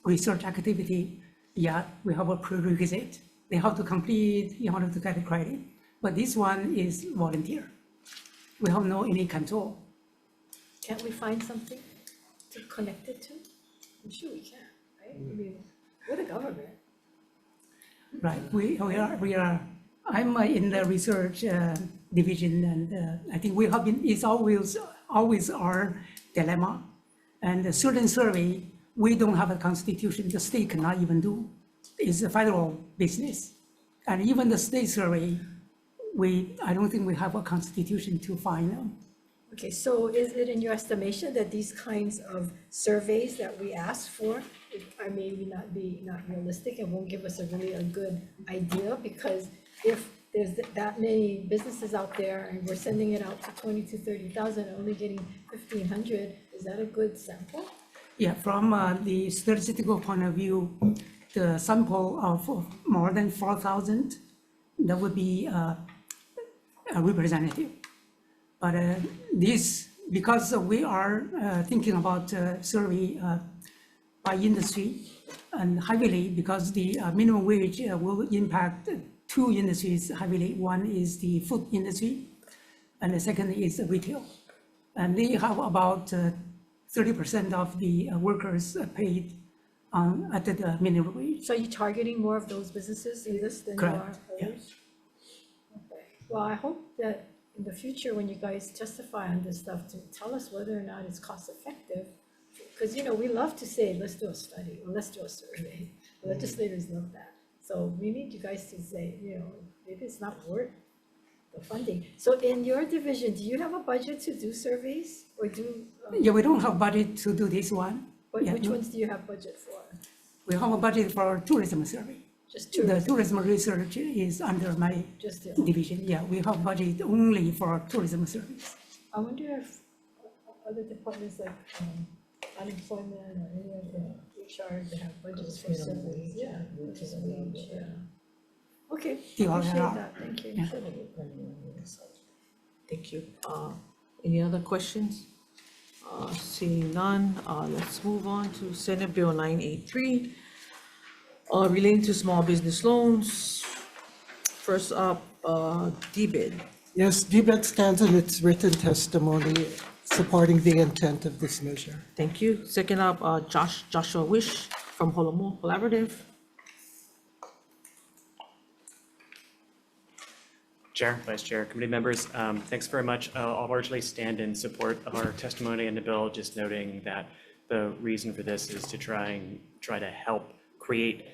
[SPEAKER 15] research activity. Yeah, we have a prerequisite. They have to complete in order to get the credit. But this one is volunteer. We have no any control.
[SPEAKER 7] Can't we find something to connect it to? I'm sure we can, right? I mean, we're the government.
[SPEAKER 15] Right, we are, I'm in the research division, and I think we have been, it's always our dilemma. And a certain survey, we don't have a constitution, the state cannot even do. It's a federal business. And even the state survey, I don't think we have a constitution to find them.
[SPEAKER 7] Okay, so is it in your estimation that these kinds of surveys that we ask for are maybe not realistic and won't give us a good idea? Because if there's that many businesses out there and we're sending it out to 20 to 30,000, only getting 1,500, is that a good sample?
[SPEAKER 15] Yeah, from the statistical point of view, the sample of more than 4,000, that would be a representative. But this, because we are thinking about survey by industry and heavily, because the minimum wage will impact 2 industries heavily. One is the food industry, and the second is retail. And they have about 30% of the workers paid at the minimum wage.
[SPEAKER 7] So you're targeting more of those businesses in this than you are
[SPEAKER 15] Correct, yeah.
[SPEAKER 7] others? Okay. Well, I hope that in the future, when you guys testify on this stuff, to tell us whether or not it's cost effective. Because, we love to say, let's do a study, or let's do a survey. Legislators love that. So we need you guys to say, maybe it's not worth the funding. So in your division, do you have a budget to do surveys, or do?
[SPEAKER 15] Yeah, we don't have budget to do this one. Yeah,
[SPEAKER 7] Which ones do you have budget for?
[SPEAKER 15] We have a budget for tourism survey.
[SPEAKER 7] Just
[SPEAKER 15] The
[SPEAKER 7] tourism?
[SPEAKER 15] tourism research is under my
[SPEAKER 7] Just the-
[SPEAKER 15] division. Yeah, we have budget only for tourism surveys.
[SPEAKER 7] I wonder if other departments like unemployment or any of the HR, they have budgets for surveys. Yeah, which is wage, yeah. Okay,
[SPEAKER 15] They all
[SPEAKER 7] appreciate
[SPEAKER 15] are.
[SPEAKER 7] that, thank you.
[SPEAKER 15] Yeah.
[SPEAKER 1] Thank you. Any other questions? Seeing none, let's move on to Senate Bill 983, relating to small business loans. First up, DBID.
[SPEAKER 2] Yes, DBET stands in its written testimony supporting the intent of this measure.
[SPEAKER 1] Thank you. Second up, Joshua Wish from Holomo Collaborative.
[SPEAKER 9] Chair, Vice Chair, committee members, thanks very much. I'll largely stand in support of our testimony in the bill, just noting that the reason for this is to try to help create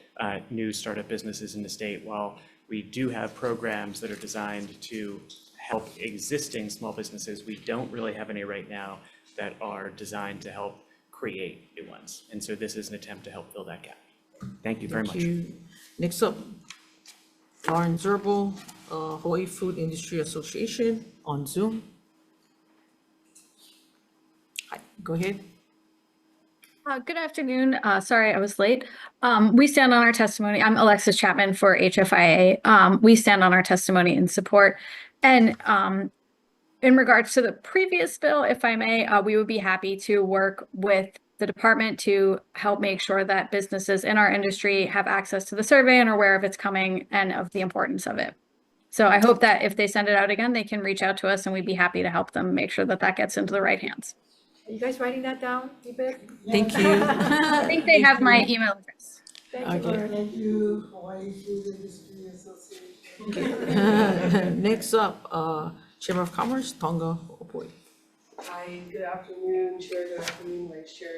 [SPEAKER 9] new startup businesses in the state. While we do have programs that are designed to help existing small businesses, we don't really have any right now that are designed to help create new ones. And so this is an attempt to help fill that gap. Thank you very much.
[SPEAKER 1] Thank you. Next up, Lauren Zerbel, Hawaii Food Industry Association on Zoom. Go ahead.
[SPEAKER 16] Good afternoon. Sorry, I was late. We stand on our testimony. I'm Alexis Chapman for HFIA. We stand on our testimony in support. And in regards to the previous bill, if I may, we would be happy to work with the department to help make sure that businesses in our industry have access to the survey and are aware of its coming and of the importance of it. So I hope that if they send it out again, they can reach out to us and we'd be happy to help them make sure that that gets into the right hands.
[SPEAKER 7] Are you guys writing that down? Keep it?
[SPEAKER 1] Thank you.
[SPEAKER 16] I think they have my email address.
[SPEAKER 7] Thank you,
[SPEAKER 1] Okay.
[SPEAKER 7] Laura.
[SPEAKER 2] Thank you, Hawaii Food Industry Association.
[SPEAKER 1] Next up, Chamber of Commerce, Tonga Opoi.
[SPEAKER 17] Hi, good afternoon, Chair, good afternoon, Vice Chair.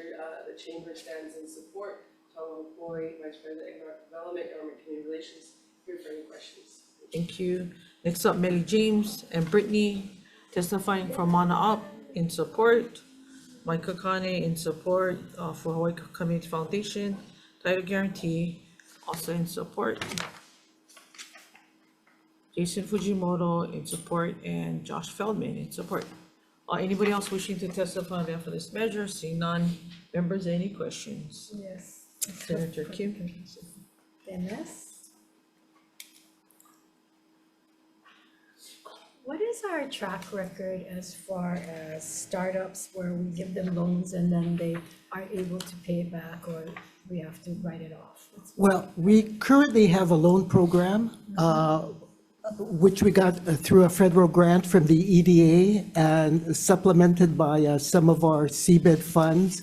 [SPEAKER 17] The Chamber stands in support. Tom Boy, Vice President, Economic Development, Government Community Relations, here for any questions.
[SPEAKER 1] Thank you. Next up, Melly James and Brittany testifying for Mana Up in support. Mike Kakane in support for Hawaii Community Foundation. Title Guarantee also in support. Jason Fujimoto in support and Josh Feldman in support. Anybody else wishing to testify on behalf of this measure? Seeing none. Members, any questions?
[SPEAKER 7] Yes.
[SPEAKER 1] Senator Kim.
[SPEAKER 7] Dennis? What is our track record as far as startups where we give them loans and then they aren't able to pay it back or we have to write it off?
[SPEAKER 2] Well, we currently have a loan program, which we got through a federal grant from the EDA and supplemented by some of our CBID funds.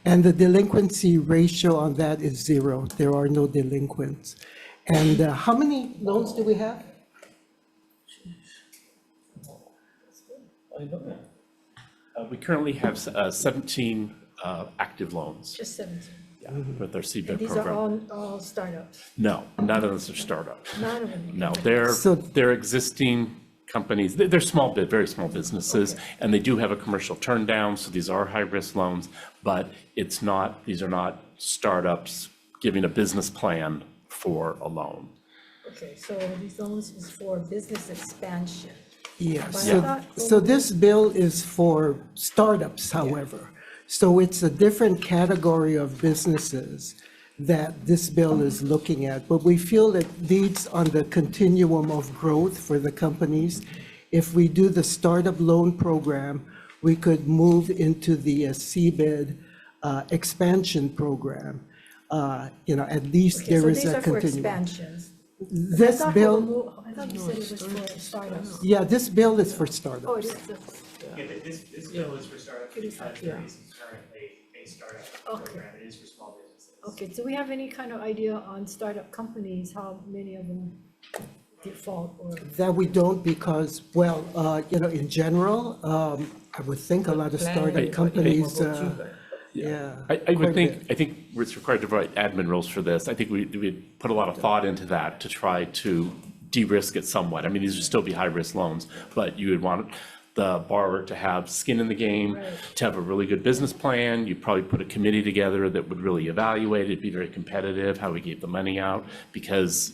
[SPEAKER 2] And the delinquency ratio on that is 0. There are no delinquents. And how many loans do we have?
[SPEAKER 8] We currently have 17 active loans.
[SPEAKER 7] Just 17.
[SPEAKER 8] Yeah, with our
[SPEAKER 7] And
[SPEAKER 8] CBID
[SPEAKER 7] these
[SPEAKER 8] program.
[SPEAKER 7] are all startups?
[SPEAKER 8] No, none of those are startups.
[SPEAKER 7] None of them?
[SPEAKER 8] No,
[SPEAKER 2] So-
[SPEAKER 8] they're existing companies. They're small, very small businesses, and they do have a commercial turn down, so these are high-risk loans, but these are not startups giving a business plan for a loan.
[SPEAKER 7] Okay, so these loans is for business expansion.
[SPEAKER 2] Yeah,
[SPEAKER 7] But I
[SPEAKER 2] so,
[SPEAKER 7] thought-
[SPEAKER 2] so this bill is for startups, however. So it's a different category of businesses that this bill is looking at. But we feel it leads on the continuum of growth for the companies. If we do the startup loan program, we could move into the CBID expansion program. At least
[SPEAKER 7] Okay,
[SPEAKER 2] there
[SPEAKER 7] so
[SPEAKER 2] is
[SPEAKER 7] these
[SPEAKER 2] a
[SPEAKER 7] are for
[SPEAKER 2] continuum.
[SPEAKER 7] expansions.
[SPEAKER 2] This bill,
[SPEAKER 7] I thought you said it was for startups.
[SPEAKER 2] yeah, this bill is for
[SPEAKER 7] Oh,
[SPEAKER 2] startups.
[SPEAKER 7] it is.
[SPEAKER 9] Yeah, this bill is for startups because
[SPEAKER 1] Yeah.
[SPEAKER 9] there isn't currently a startup
[SPEAKER 7] Okay.
[SPEAKER 9] program. It is for small businesses.
[SPEAKER 7] Okay, do we have any kind of idea on startup companies, how many of them default or?
[SPEAKER 2] That we don't because, well, in general, I would think a lot of startup companies, yeah.
[SPEAKER 8] I
[SPEAKER 2] quite a
[SPEAKER 8] would
[SPEAKER 2] bit.
[SPEAKER 8] think it's required to write admin rules for this. I think we'd put a lot of thought into that to try to de-risk it somewhat. I mean, these would still be high-risk loans, but you would want the borrower to have skin in the game, to have a really good business plan. You'd probably put a committee together that would really evaluate it, be very competitive, how we gave the money out, because,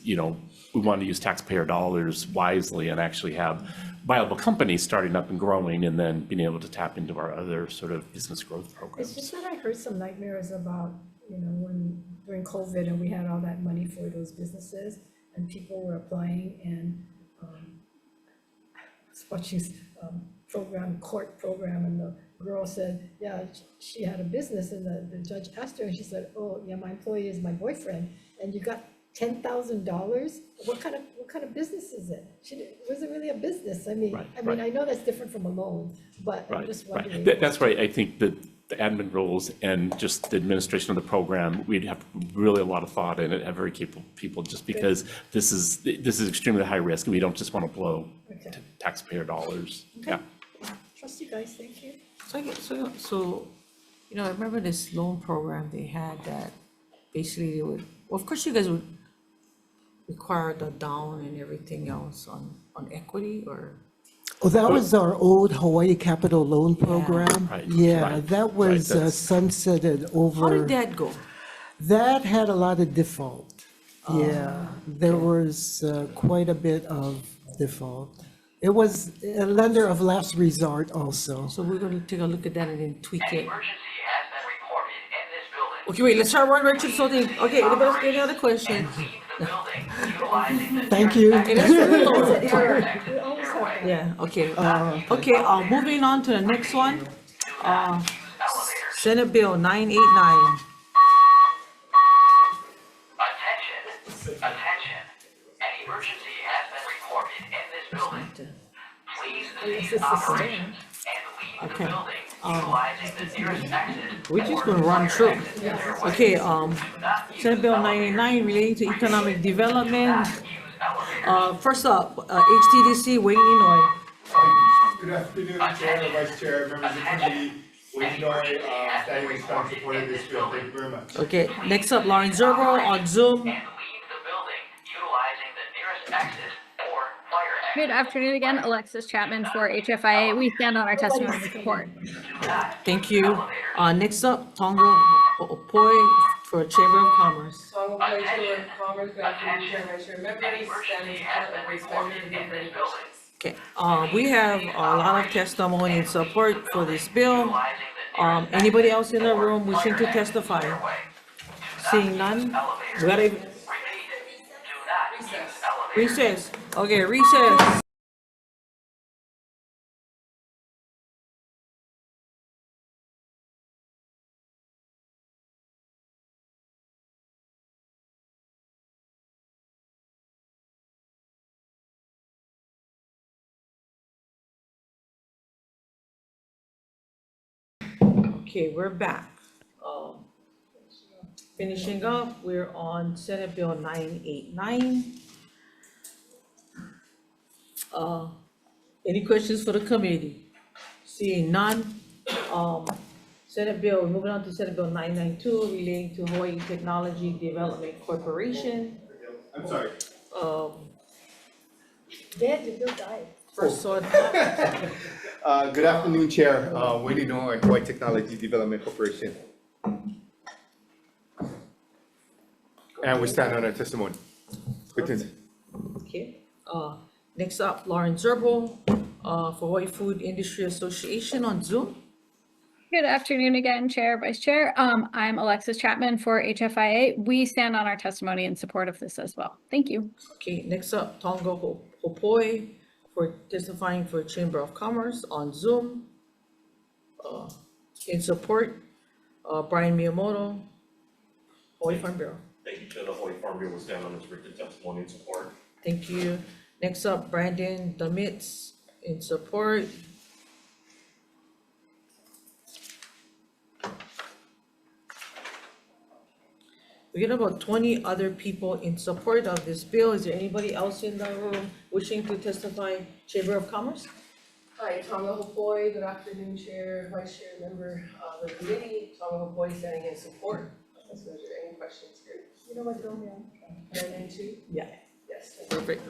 [SPEAKER 8] we want to use taxpayer dollars wisely and actually have viable companies starting up and growing and then being able to tap into our other sort of business growth programs.
[SPEAKER 7] It's just that I heard some nightmares about, when during COVID and we had all that money for those businesses and people were applying and Spotchy's court program, and the girl said, yeah, she had a business, and the judge asked her, and she said, oh, yeah, my employee is my boyfriend, and you got $10,000? What kind of business is it? It wasn't really a business. I mean, I know that's different from a loan, but I'm just wondering.
[SPEAKER 8] That's right. I think that the admin rules and just the administration of the program, we'd have really a lot of thought in it, have very capable people, just because this is extremely high risk, and we don't just want to blow taxpayer dollars. Yeah.
[SPEAKER 7] Trust you guys, thank you.
[SPEAKER 1] So, I remember this loan program they had that basically they would, well, of course you guys would require the down and everything else on equity or?
[SPEAKER 2] Oh, that was our old Hawaii Capital Loan Program. Yeah, that was sunsetted over.
[SPEAKER 1] How did that go?
[SPEAKER 2] That had a lot of default. Yeah, there was quite a bit of default. It was a lender of last resort also.
[SPEAKER 1] So we're gonna take a look at that and then tweak it. Okay, wait, let's try one right to something. Okay, anybody else, any other questions?
[SPEAKER 2] Thank you.
[SPEAKER 1] Okay, let's put it lower.
[SPEAKER 7] We always have that.
[SPEAKER 1] Yeah, okay. Okay, moving on to the next one. Senate Bill 989.
[SPEAKER 18] Attention, an emergency has been reported in this building. Please cease operations and leave the
[SPEAKER 1] Okay.
[SPEAKER 18] building utilizing the nearest exit.
[SPEAKER 1] We're just gonna run through. Okay, Senate Bill 989 relating to economic development. First up, HTDC, Wayne, Illinois.
[SPEAKER 19] Good afternoon, Chair, Vice Chair, members of the committee. Wayne Doi, standing in strong support of this bill. Thank you very much.
[SPEAKER 1] Okay, next up, Lauren Zerbo on Zoom.
[SPEAKER 18] Utilizing the nearest exit or fire exit.
[SPEAKER 16] Good afternoon again, Alexis Chapman for HFIA. We stand on our testimony and support.
[SPEAKER 1] Thank you. Next up, Tonga Opoi for Chamber of Commerce.
[SPEAKER 17] Song of Chamber of Commerce, good afternoon, Chair, Vice Chair, members, standing in support of waste management and any questions.
[SPEAKER 1] Okay, we have a lot of testimony and support for this bill. Anybody else in the room wishing to testify? Seeing none? We gotta recess. Okay, recess. Okay, we're back. Finishing up, we're on Senate Bill 989. Any questions for the committee? Seeing none. Senate Bill, we're moving on to Senate Bill 992 relating to Hawai'i Technology Development Corporation.
[SPEAKER 19] I'm sorry.
[SPEAKER 7] Dead, the bill died.
[SPEAKER 1] First one.
[SPEAKER 19] Good afternoon, Chair, Wayne Doi, Hawai'i Technology Development Corporation. And we stand on our testimony.
[SPEAKER 1] Okay, next up, Lauren Zerbo, for Hawaii Food Industry Association on Zoom.
[SPEAKER 16] Good afternoon again, Chair, Vice Chair. I'm Alexis Chapman for HFIA. We stand on our testimony in support of this as well. Thank you.
[SPEAKER 1] Okay, next up, Tonga Hopoi for testifying for Chamber of Commerce on Zoom. In support, Brian Miyamoto, Hawaii Farm Bureau.
[SPEAKER 6] Thank you, Chair. The Hawaii Farm Bureau will stand on its written testimony and support.
[SPEAKER 1] Thank you. Next up, Brandon Damitz in support. We get about 20 other people in support of this bill. Is there anybody else in the room wishing to testify? Chamber of Commerce?
[SPEAKER 17] Hi, Tonga Hopoi, good afternoon, Chair, Vice Chair, member of the committee, Tonga Hopoi standing in support. Is there any questions here?
[SPEAKER 7] You know what, Romeo?
[SPEAKER 17] 992?
[SPEAKER 1] Yeah.
[SPEAKER 17] Yes. Thank you.
[SPEAKER 1] Perfect.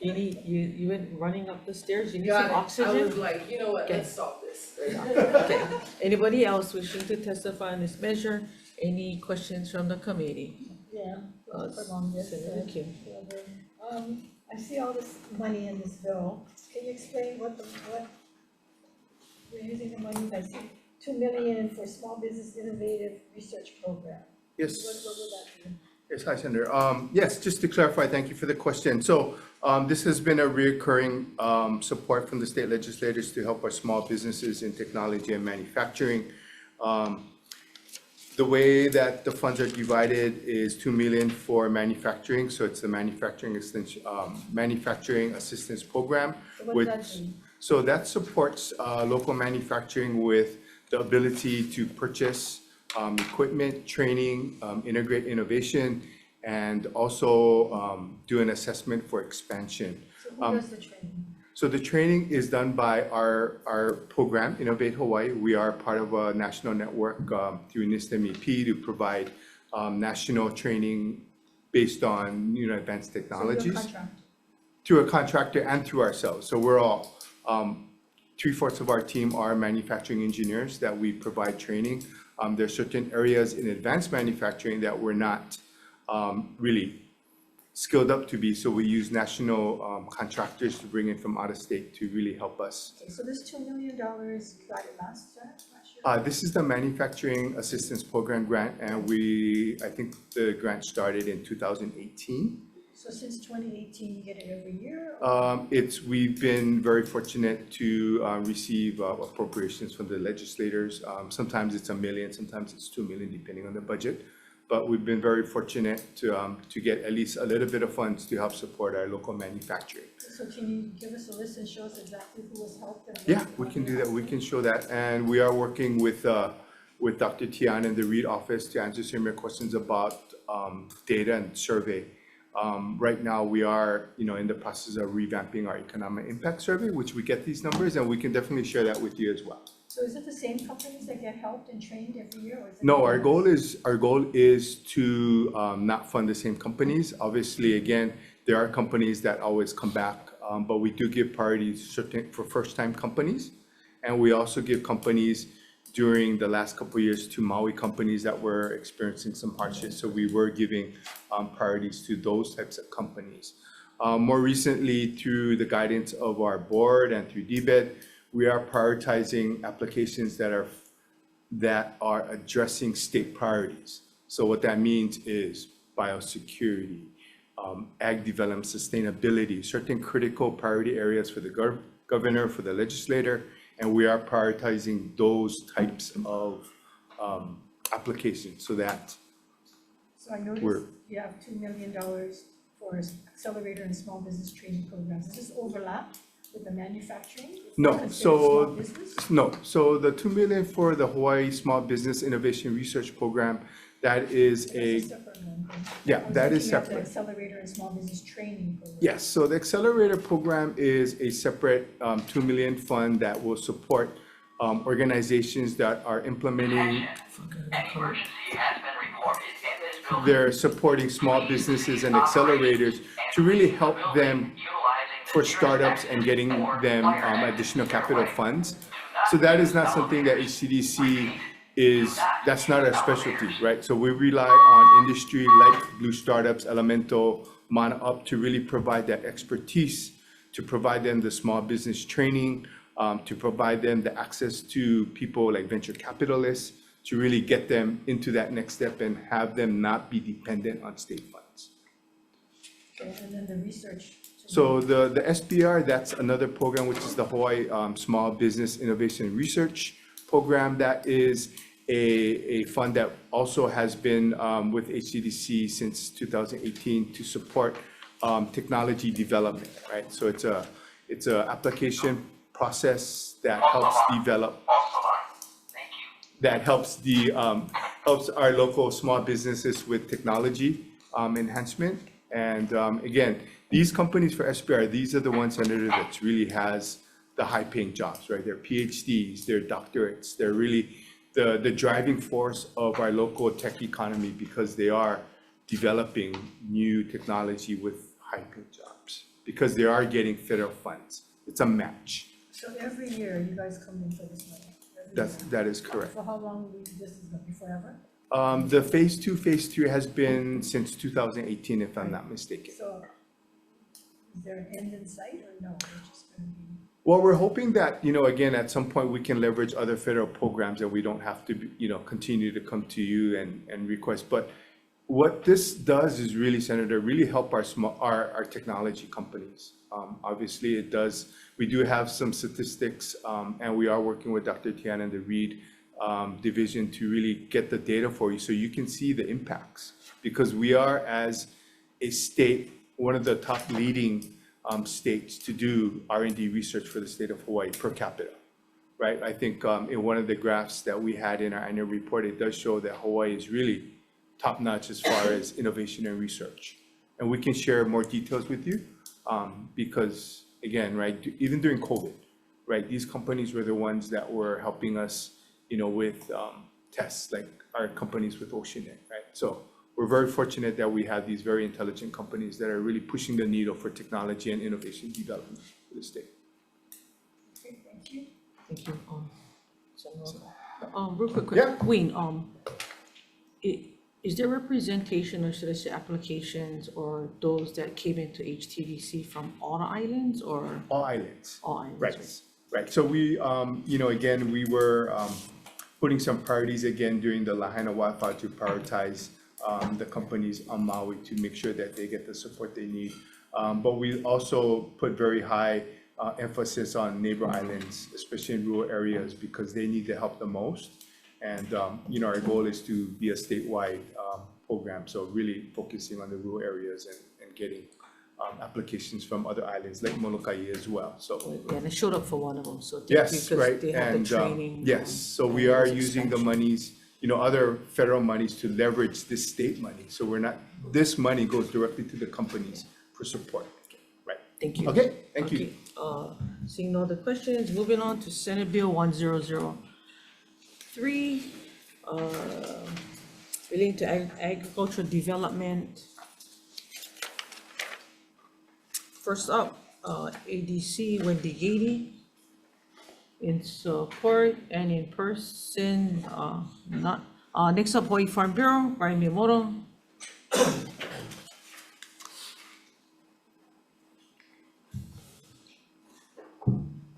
[SPEAKER 1] You went running up the stairs, you need
[SPEAKER 17] Got
[SPEAKER 1] some
[SPEAKER 17] it.
[SPEAKER 1] oxygen?
[SPEAKER 17] I was like, you know what,
[SPEAKER 1] Okay.
[SPEAKER 17] let's stop this.
[SPEAKER 1] Okay, anybody else wishing to testify on this measure? Any questions from the committee?
[SPEAKER 7] Yeah.
[SPEAKER 1] Senator Kim.
[SPEAKER 7] I see all this money in this bill. Can you explain what we're using the money? I see 2 million for Small Business Innovative Research Program.
[SPEAKER 19] Yes.
[SPEAKER 7] What will that be?
[SPEAKER 19] Yes, hi, Senator. Yes, just to clarify, thank you for the question. So this has been a recurring support from the state legislators to help our small businesses in technology and manufacturing. The way that the funds are divided is 2 million for manufacturing, so it's the manufacturing assistance program.
[SPEAKER 7] So what does that do?
[SPEAKER 19] So that supports local manufacturing with the ability to purchase equipment, training, integrate innovation, and also do an assessment for expansion.
[SPEAKER 7] So who does the training?
[SPEAKER 19] So the training is done by our program, Innovate Hawaii. We are part of a national network through NIST MEP to provide national training based on advanced technologies.
[SPEAKER 7] So you're a contractor?
[SPEAKER 19] Through a contractor and through ourselves. So we're all, 3/4 of our team are manufacturing engineers that we provide training. There are certain areas in advanced manufacturing that we're not really skilled up to be. So we use national contractors to bring in from out of state to really help us.
[SPEAKER 7] Okay, so this $2 million got it last year?
[SPEAKER 19] This is the Manufacturing Assistance Program grant, and I think the grant started in 2018.
[SPEAKER 7] So since 2018, you get it every year?
[SPEAKER 19] We've been very fortunate to receive appropriations from the legislators. Sometimes it's $1 million, sometimes it's $2 million, depending on the budget. But we've been very fortunate to get at least a little bit of funds to help support our local manufacturing.
[SPEAKER 7] So can you give us a list and show us exactly who was helped? And
[SPEAKER 19] Yeah, we can do that. We can show that. And we are working with Dr. Tian and the Reed office to answer some of your questions about data and survey. Right now, we are, in the process of revamping our economic impact survey, which we get these numbers, and we can definitely share that with you as well.
[SPEAKER 7] So is it the same companies that get helped and trained every year? Or is it
[SPEAKER 19] No, our goal is to not fund the same companies. Obviously, again, there are companies that always come back, but we do give priority for first-time companies, and we also give companies during the last couple of years to Maui companies that were experiencing some hardship. So we were giving priorities to those types of companies. More recently, through the guidance of our board and through DBED, we are prioritizing applications that are addressing state priorities. So what that means is biosecurity, ag development, sustainability, certain critical priority areas for the governor, for the legislator, and we are prioritizing those types of applications so that
[SPEAKER 7] So I noticed you have $2 million for accelerator and small business training programs. Does this overlap with the manufacturing?
[SPEAKER 19] No, so the $2 million for the Hawaii Small Business Innovation Research Program, that is that is separate.
[SPEAKER 7] The accelerator and small business training program.
[SPEAKER 19] Yes, so the accelerator program is a separate $2 million fund that will support organizations that are implementing. They're supporting small businesses and accelerators to really help them for startups and getting them additional capital funds. So that is not something that HCDC that's not our specialty, right? So we rely on industry like Blue Startups, Elemental, MonaUp to really provide that expertise, to provide them the small business training, to provide them the access to people like venture capitalists, to really get them into that next step and have them not be dependent on state funds.
[SPEAKER 7] Okay, and then the research.
[SPEAKER 19] So the SBR, that's another program, which is the Hawaii Small Business Innovation Research Program. That is a fund that also has been with HCDC since 2018 to support technology development, right? So it's a application process that helps develop, that helps helps our local small businesses with technology enhancement. And again, these companies for SBR, these are the ones, Senator, that really has the high-paying jobs, right? They're PhDs, they're doctorates, they're really the driving force of our local tech economy because they are developing new technology with high-paying jobs because they are getting federal funds. It's a match.
[SPEAKER 7] So every year you guys come in for this money?
[SPEAKER 19] That is correct.
[SPEAKER 7] For how long will this is going to be forever?
[SPEAKER 19] The phase 2, phase 3 has been since 2018, if I'm not mistaken.
[SPEAKER 7] So is there an end in sight or no? It's just going to be.
[SPEAKER 19] Well, we're hoping that, again, at some point we can leverage other federal programs and we don't have to, continue to come to you and request. But what this does is really, Senator, really help our technology companies. Obviously, it does. We do have some statistics, and we are working with Dr. Tian and the Reed division to really get the data for you so you can see the impacts. Because we are, as a state, one of the top leading states to do R&D research for the state of Hawaii per capita, right? I think in one of the graphs that we had in our annual report, it does show that Hawaii is really top-notch as far as innovation and research. And we can share more details with you because, again, right, even during COVID, right, these companies were the ones that were helping us, with tests, like our companies with OceanNet, right? So we're very fortunate that we have these very intelligent companies that are really pushing the needle for technology and innovation development for the state.
[SPEAKER 7] Okay, thank you.
[SPEAKER 1] Thank you, General. Real quick, Wayne, Is there representation, or should I say applications, or those that came into HTDC from all the islands, or
[SPEAKER 19] All islands.
[SPEAKER 1] all islands?
[SPEAKER 19] Right, right. So we, again, we were putting some priorities again during the Lahaina wildfire to prioritize the companies on Maui to make sure that they get the support they need. But we also put very high emphasis on neighbor islands, especially in rural areas, because they need the help the most. And, our goal is to be a statewide program, so really focusing on the rural areas and getting applications from other islands like Molokai as well, so.
[SPEAKER 1] Yeah, and I showed up for one of them, so thank you,
[SPEAKER 19] Yes,
[SPEAKER 1] 'cause
[SPEAKER 19] right,
[SPEAKER 1] they had the
[SPEAKER 19] and,
[SPEAKER 1] training.
[SPEAKER 19] yes, so we are using the monies, other federal monies to leverage this state money. So we're not, this money goes directly to the companies for support, right?
[SPEAKER 1] Thank you.
[SPEAKER 19] Okay, thank you.
[SPEAKER 1] Okay, seeing no other questions, moving on to Senate Bill 1003, relating to agricultural development. First up, ADC Wendy Gady in support and in person, next up, Hawai'i Farm Bureau, Brian Miyamoto.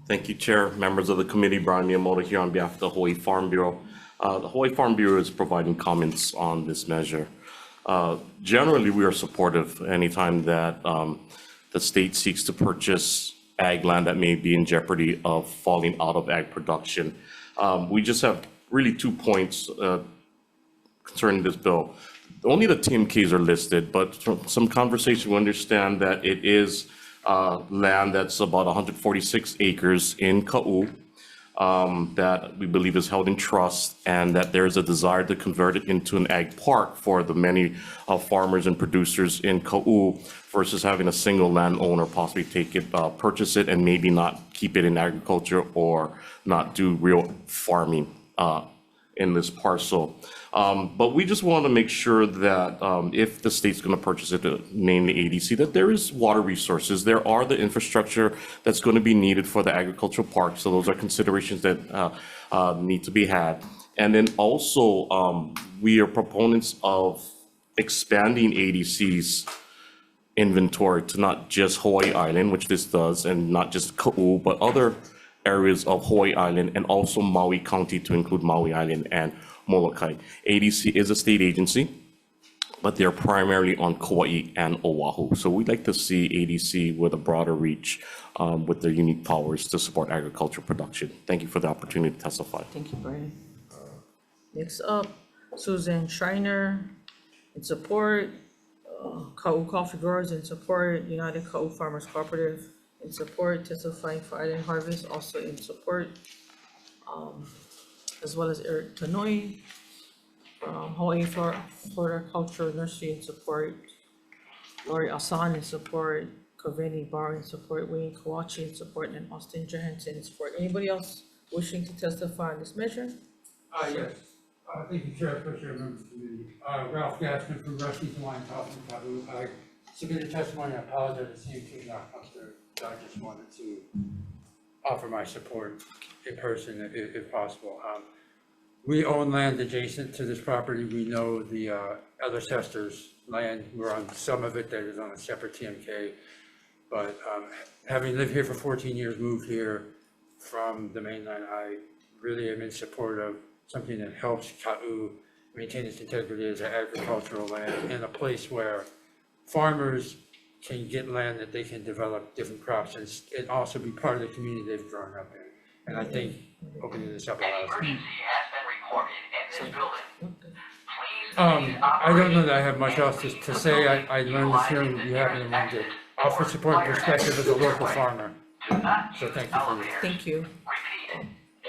[SPEAKER 6] Thank you, Chair, members of the committee. Brian Miyamoto here on behalf of the Hawai'i Farm Bureau. The Hawai'i Farm Bureau is providing comments on this measure. Generally, we are supportive anytime that the state seeks to purchase ag land that may be in jeopardy of falling out of ag production. We just have really 2 points concerning this bill. Only the TMKs are listed, but from some conversation, we understand that it is land that's about 146 acres in Ka'u that we believe is held in trust, and that there's a desire to convert it into an ag park for the many farmers and producers in Ka'u versus having a single landowner possibly take it, purchase it, and maybe not keep it in agriculture or not do real farming in this parcel. But we just want to make sure that if the state's going to purchase it, namely ADC, that there is water resources. There are the infrastructure that's going to be needed for the agricultural park. So those are considerations that need to be had. And then also, we are proponents of expanding ADC's inventory to not just Hawaii Island, which this does, and not just Ka'u, but other areas of Hawaii Island, and also Maui County to include Maui Island and Molokai. ADC is a state agency, but they're primarily on Kauai and Oahu. So we'd like to see ADC with a broader reach with their unique powers to support agricultural production. Thank you for the opportunity to testify.
[SPEAKER 1] Thank you, Brian. Next up, Suzanne Schreiner in support, Ka'u Coffee Growers in support, United Ka'u Farmers Cooperative in support, testifying for Island Harvest also in support, as well as Eric Tanoi from Hawaii Floriculture Nursery in support, Lori Asan in support, Kaveni Bar in support, Wayne Kawachi in support, and Austin Johansson in support. Anybody else wishing to testify on this measure?
[SPEAKER 20] Yes. Thank you, Chair, Chair, members of the committee. Ralph Gassman from Rusty's Wine Coffee Ka'u. I submitted testimony. I apologize to CMT not come through. So I just wanted to offer my support in person if possible. We own land adjacent to this property. We know the ancestors' land. We're on some of it that is on a separate TMK. But having lived here for 14 years, moved here from the mainland, I really am in support of something that helps Ka'u maintain its integrity as an agricultural land in a place where farmers can get land that they can develop different crops and also be part of the community they've grown up in. And I think opening this up allows. I don't know that I have much else to say. I learned this hearing you have and wanted to offer support and perspective as a local farmer. So thank you for your.
[SPEAKER 1] Thank you.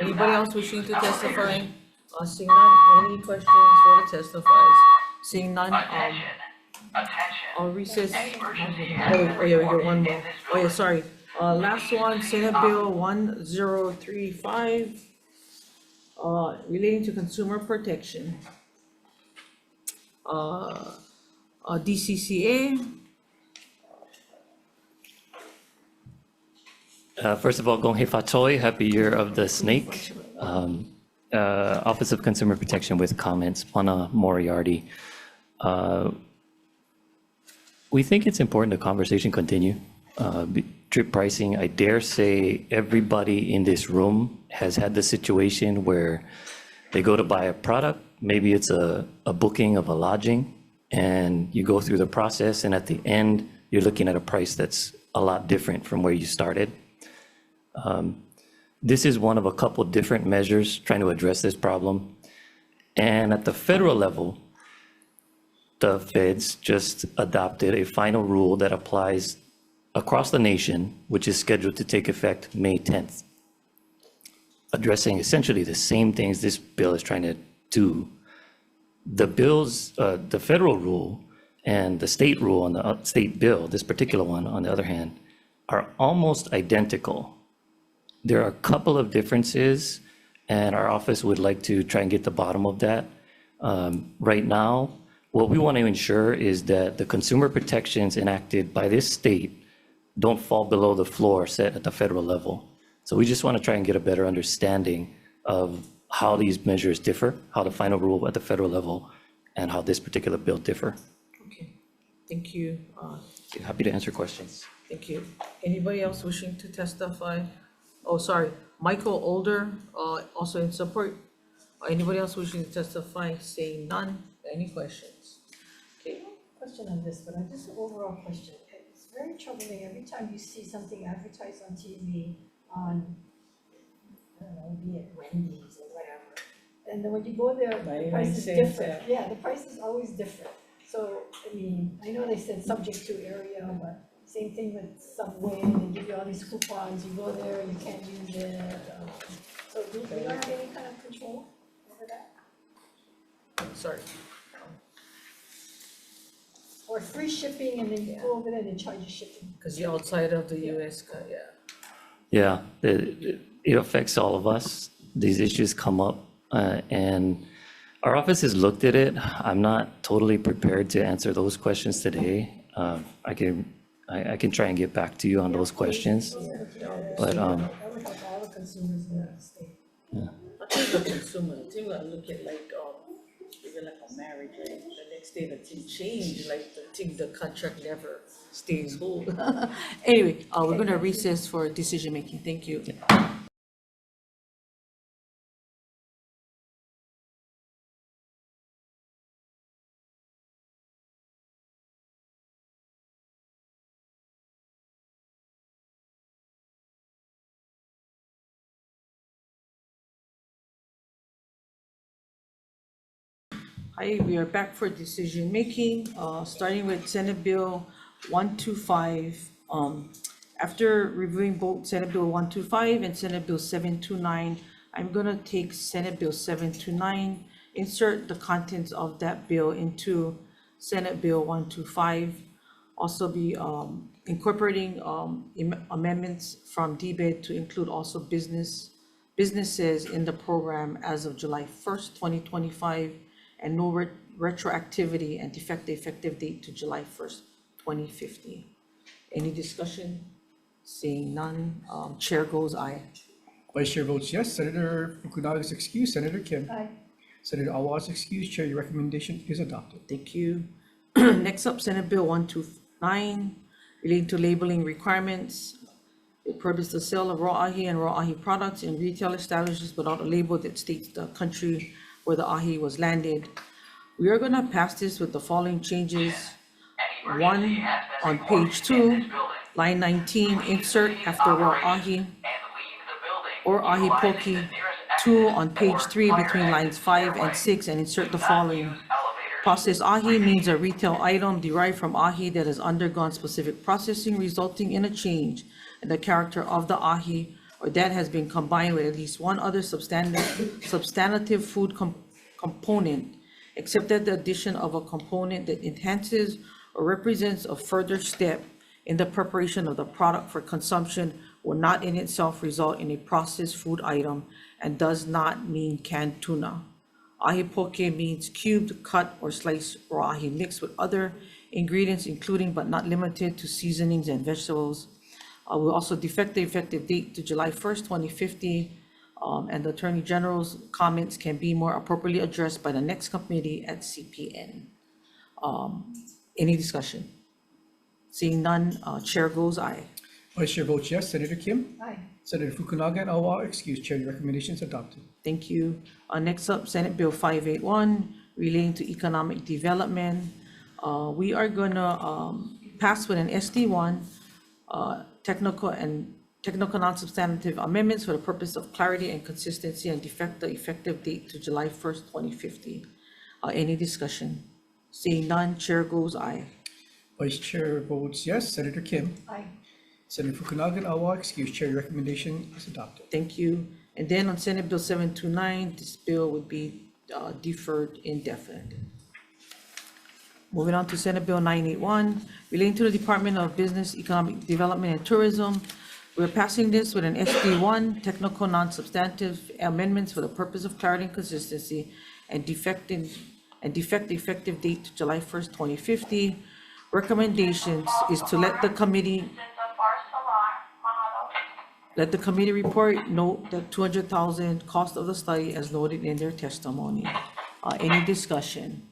[SPEAKER 1] Anybody else wishing to testify? Seeing none, any questions for the testifiers? Seeing none, I'll recess. Oh yeah, we got one more. Oh yeah, sorry. Last one, Senate Bill 1035, relating to consumer protection. DCCA.
[SPEAKER 21] First of all, Gong Hei Fatoi, happy year of the snake. Office of Consumer Protection with comments, Pana Moriarty. We think it's important the conversation continue. Trip pricing, I dare say everybody in this room has had the situation where they go to buy a product, maybe it's a booking of a lodging, and you go through the process, and at the end, you're looking at a price that's a lot different from where you started. This is one of a couple different measures trying to address this problem. And at the federal level, the feds just adopted a final rule that applies across the nation, which is scheduled to take effect May 10th, addressing essentially the same things this bill is trying to do. The bills, the federal rule and the state rule on the state bill, this particular one, on the other hand, are almost identical. There are a couple of differences, and our office would like to try and get the bottom of that. Right now, what we want to ensure is that the consumer protections enacted by this state don't fall below the floor set at the federal level. So we just want to try and get a better understanding of how these measures differ, how the final rule at the federal level, and how this particular bill differ.
[SPEAKER 1] Okay, thank you.
[SPEAKER 21] Happy to answer questions.
[SPEAKER 1] Thank you. Anybody else wishing to testify? Oh, sorry, Michael Older, also in support. Anybody else wishing to testify? Saying none. Any questions? Okay.
[SPEAKER 7] Question on this, but just an overall question. It's very troubling every time you see something advertised on TV on, I don't know, be it Wendy's or whatever. And then when you go there, the price is different. Yeah, the price is always different. So, I mean, I know they said subject to area, but same thing with Subway, they give you all these coupons, you go there, you can't use it. So do we have any kind of control over that?
[SPEAKER 1] Sorry.
[SPEAKER 7] Or free shipping and then you go over there and they charge you shipping.
[SPEAKER 1] Because you're outside of the US, yeah.
[SPEAKER 21] Yeah, it affects all of us. These issues come up, and our office has looked at it. I'm not totally prepared to answer those questions today. I can try and get back to you on those questions, but
[SPEAKER 7] That would help all the consumers in the state.
[SPEAKER 21] yeah.
[SPEAKER 1] I think the consumer, I think I look at like, even like a marriage, right? The next day the thing change, like the contract never stays whole. Anyway, we're gonna recess for decision making. Thank you. Hi, we are back for decision making, starting with Senate Bill 125. After reviewing both Senate Bill 125 and Senate Bill 729, I'm gonna take Senate Bill 729, insert the contents of that bill into Senate Bill 125. Also be incorporating amendments from DBED to include also businesses in the program as of July 1st, 2025, and no retroactivity and effective date to July 1st, 2050. Any discussion? Seeing none, chair goes aye.
[SPEAKER 14] Vice Chair votes yes. Senator Fukunaga is excused. Senator Kim.
[SPEAKER 7] Aye.
[SPEAKER 14] Senator Awa is excused. Chair, your recommendation is adopted.
[SPEAKER 1] Thank you. Next up, Senate Bill 129, relating to labeling requirements. It prohibits the sale of raw ahi and raw ahi products in retail establishments without a label that states the country where the ahi was landed. We are gonna pass this with the following changes. One, on page 2, line 19, insert after raw ahi or ahi poke. 2, on page 3, between lines 5 and 6, and insert the following. Processed ahi means a retail item derived from ahi that has undergone specific processing, resulting in a change in the character of the ahi, or that has been combined with at least one other substantive food component, except that the addition of a component that enhances or represents a further step in the preparation of the product for consumption will not in itself result in a processed food item and does not mean canned tuna. Ahi poke means cubed, cut, or sliced raw ahi mixed with other ingredients, including but not limited to seasonings and vegetables. We'll also defect the effective date to July 1st, 2050, and the Attorney General's comments can be more appropriately addressed by the next committee at CPN. Any discussion? Seeing none, chair goes aye.
[SPEAKER 14] Vice Chair votes yes. Senator Kim?
[SPEAKER 7] Aye.
[SPEAKER 14] Senator Fukunaga and Awa are excused. Chair, the recommendation is adopted.
[SPEAKER 1] Thank you. Next up, Senate Bill 581, relating to economic development. We are gonna pass with an SD1, technical non-substantive amendments for the purpose of clarity and consistency and defect the effective date to July 1st, 2050. Any discussion? Seeing none, chair goes aye.
[SPEAKER 14] Vice Chair votes yes. Senator Kim?
[SPEAKER 7] Aye.
[SPEAKER 14] Senator Fukunaga and Awa are excused. Chair, the recommendation is adopted.
[SPEAKER 1] Thank you. And then on Senate Bill 729, this bill would be deferred indefinitely. Moving on to Senate Bill 981, relating to the Department of Business, Economic Development and Tourism. We're passing this with an SD1, technical non-substantive amendments for the purpose of clarity and consistency and defect the effective date to July 1st, 2050. Recommendations is to let the committee report note that 200,000 cost of the study as noted in their testimony. Any discussion?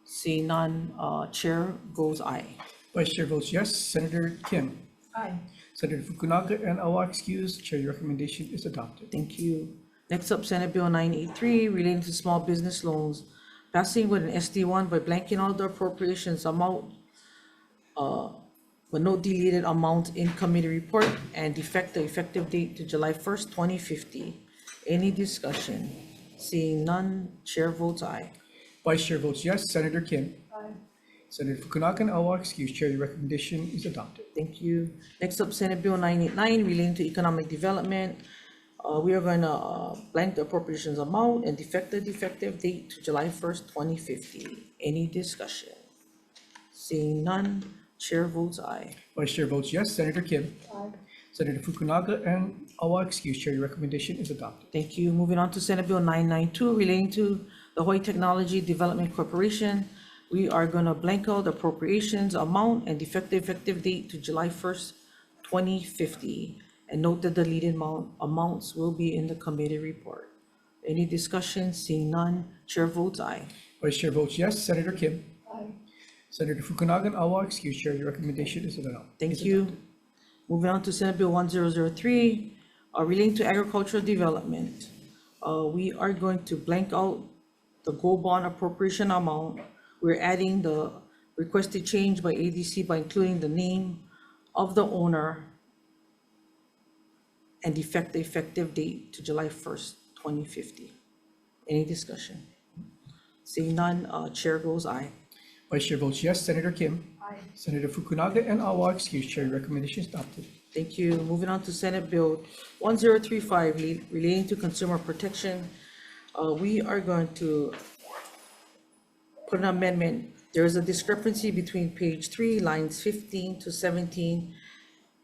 [SPEAKER 1] Seeing none, chair goes aye.
[SPEAKER 14] Vice Chair votes yes. Senator Kim?
[SPEAKER 7] Aye.
[SPEAKER 14] Senator Fukunaga and Awa excused. Chair, the recommendation is adopted.
[SPEAKER 1] Thank you. Next up, Senate Bill 983, relating to small business loans, passing with an SD1 by blanking all the appropriations amount, but no deleted amount in committee report and defect the effective date to July 1st, 2050. Any discussion? Seeing none, chair votes aye.
[SPEAKER 14] Vice Chair votes yes. Senator Kim?
[SPEAKER 7] Aye.
[SPEAKER 14] Senator Fukunaga and Awa excused. Chair, the recommendation is adopted.
[SPEAKER 1] Thank you. Next up, Senate Bill 989, relating to economic development. We are going to blank the appropriations amount and defect the effective date to July 1st, 2050. Any discussion? Seeing none, chair votes aye.
[SPEAKER 14] Vice Chair votes yes. Senator Kim?
[SPEAKER 7] Aye.
[SPEAKER 14] Senator Fukunaga and Awa excused. Chair, the recommendation is adopted.
[SPEAKER 1] Thank you. Moving on to Senate Bill 992, relating to the Hawaii Technology Development Corporation. We are going to blank out the appropriations amount and defect the effective date to July 1st, 2050. And note that the deleted amounts will be in the committee report. Any discussion? Seeing none, chair votes aye.
[SPEAKER 14] Vice Chair votes yes. Senator Kim?
[SPEAKER 7] Aye.
[SPEAKER 14] Senator Fukunaga and Awa excused. Chair, the recommendation is adopted.
[SPEAKER 1] Thank you. Moving on to Senate Bill 1003, relating to agricultural development. We are going to blank out the gold bond appropriation amount. We're adding the requested change by ADC by including the name of the owner and defect the effective date to July 1st, 2050. Any discussion? Seeing none, chair goes aye.
[SPEAKER 14] Vice Chair votes yes. Senator Kim?
[SPEAKER 7] Aye.
[SPEAKER 14] Senator Fukunaga and Awa excused. Chair, the recommendation is adopted.
[SPEAKER 1] Thank you. Moving on to Senate Bill 1035, relating to consumer protection. We are going to put an amendment. There is a discrepancy between page 3, lines 15 to 17,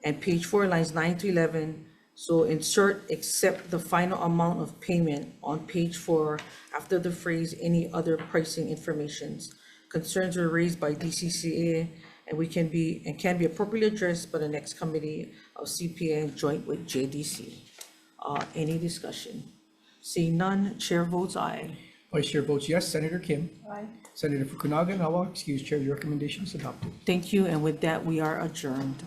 [SPEAKER 1] and page 4, lines 9 to 11. So insert except the final amount of payment on page 4 after the phrase any other pricing informations. Concerns were raised by DCCA and can be appropriately addressed by the next committee of CPA and joint with JDC. Any discussion? Seeing none, chair votes aye.
[SPEAKER 14] Vice Chair votes yes. Senator Kim?
[SPEAKER 7] Aye.
[SPEAKER 14] Senator Fukunaga and Awa excused. Chair, the recommendation is adopted.
[SPEAKER 1] Thank you, and with that, we are adjourned.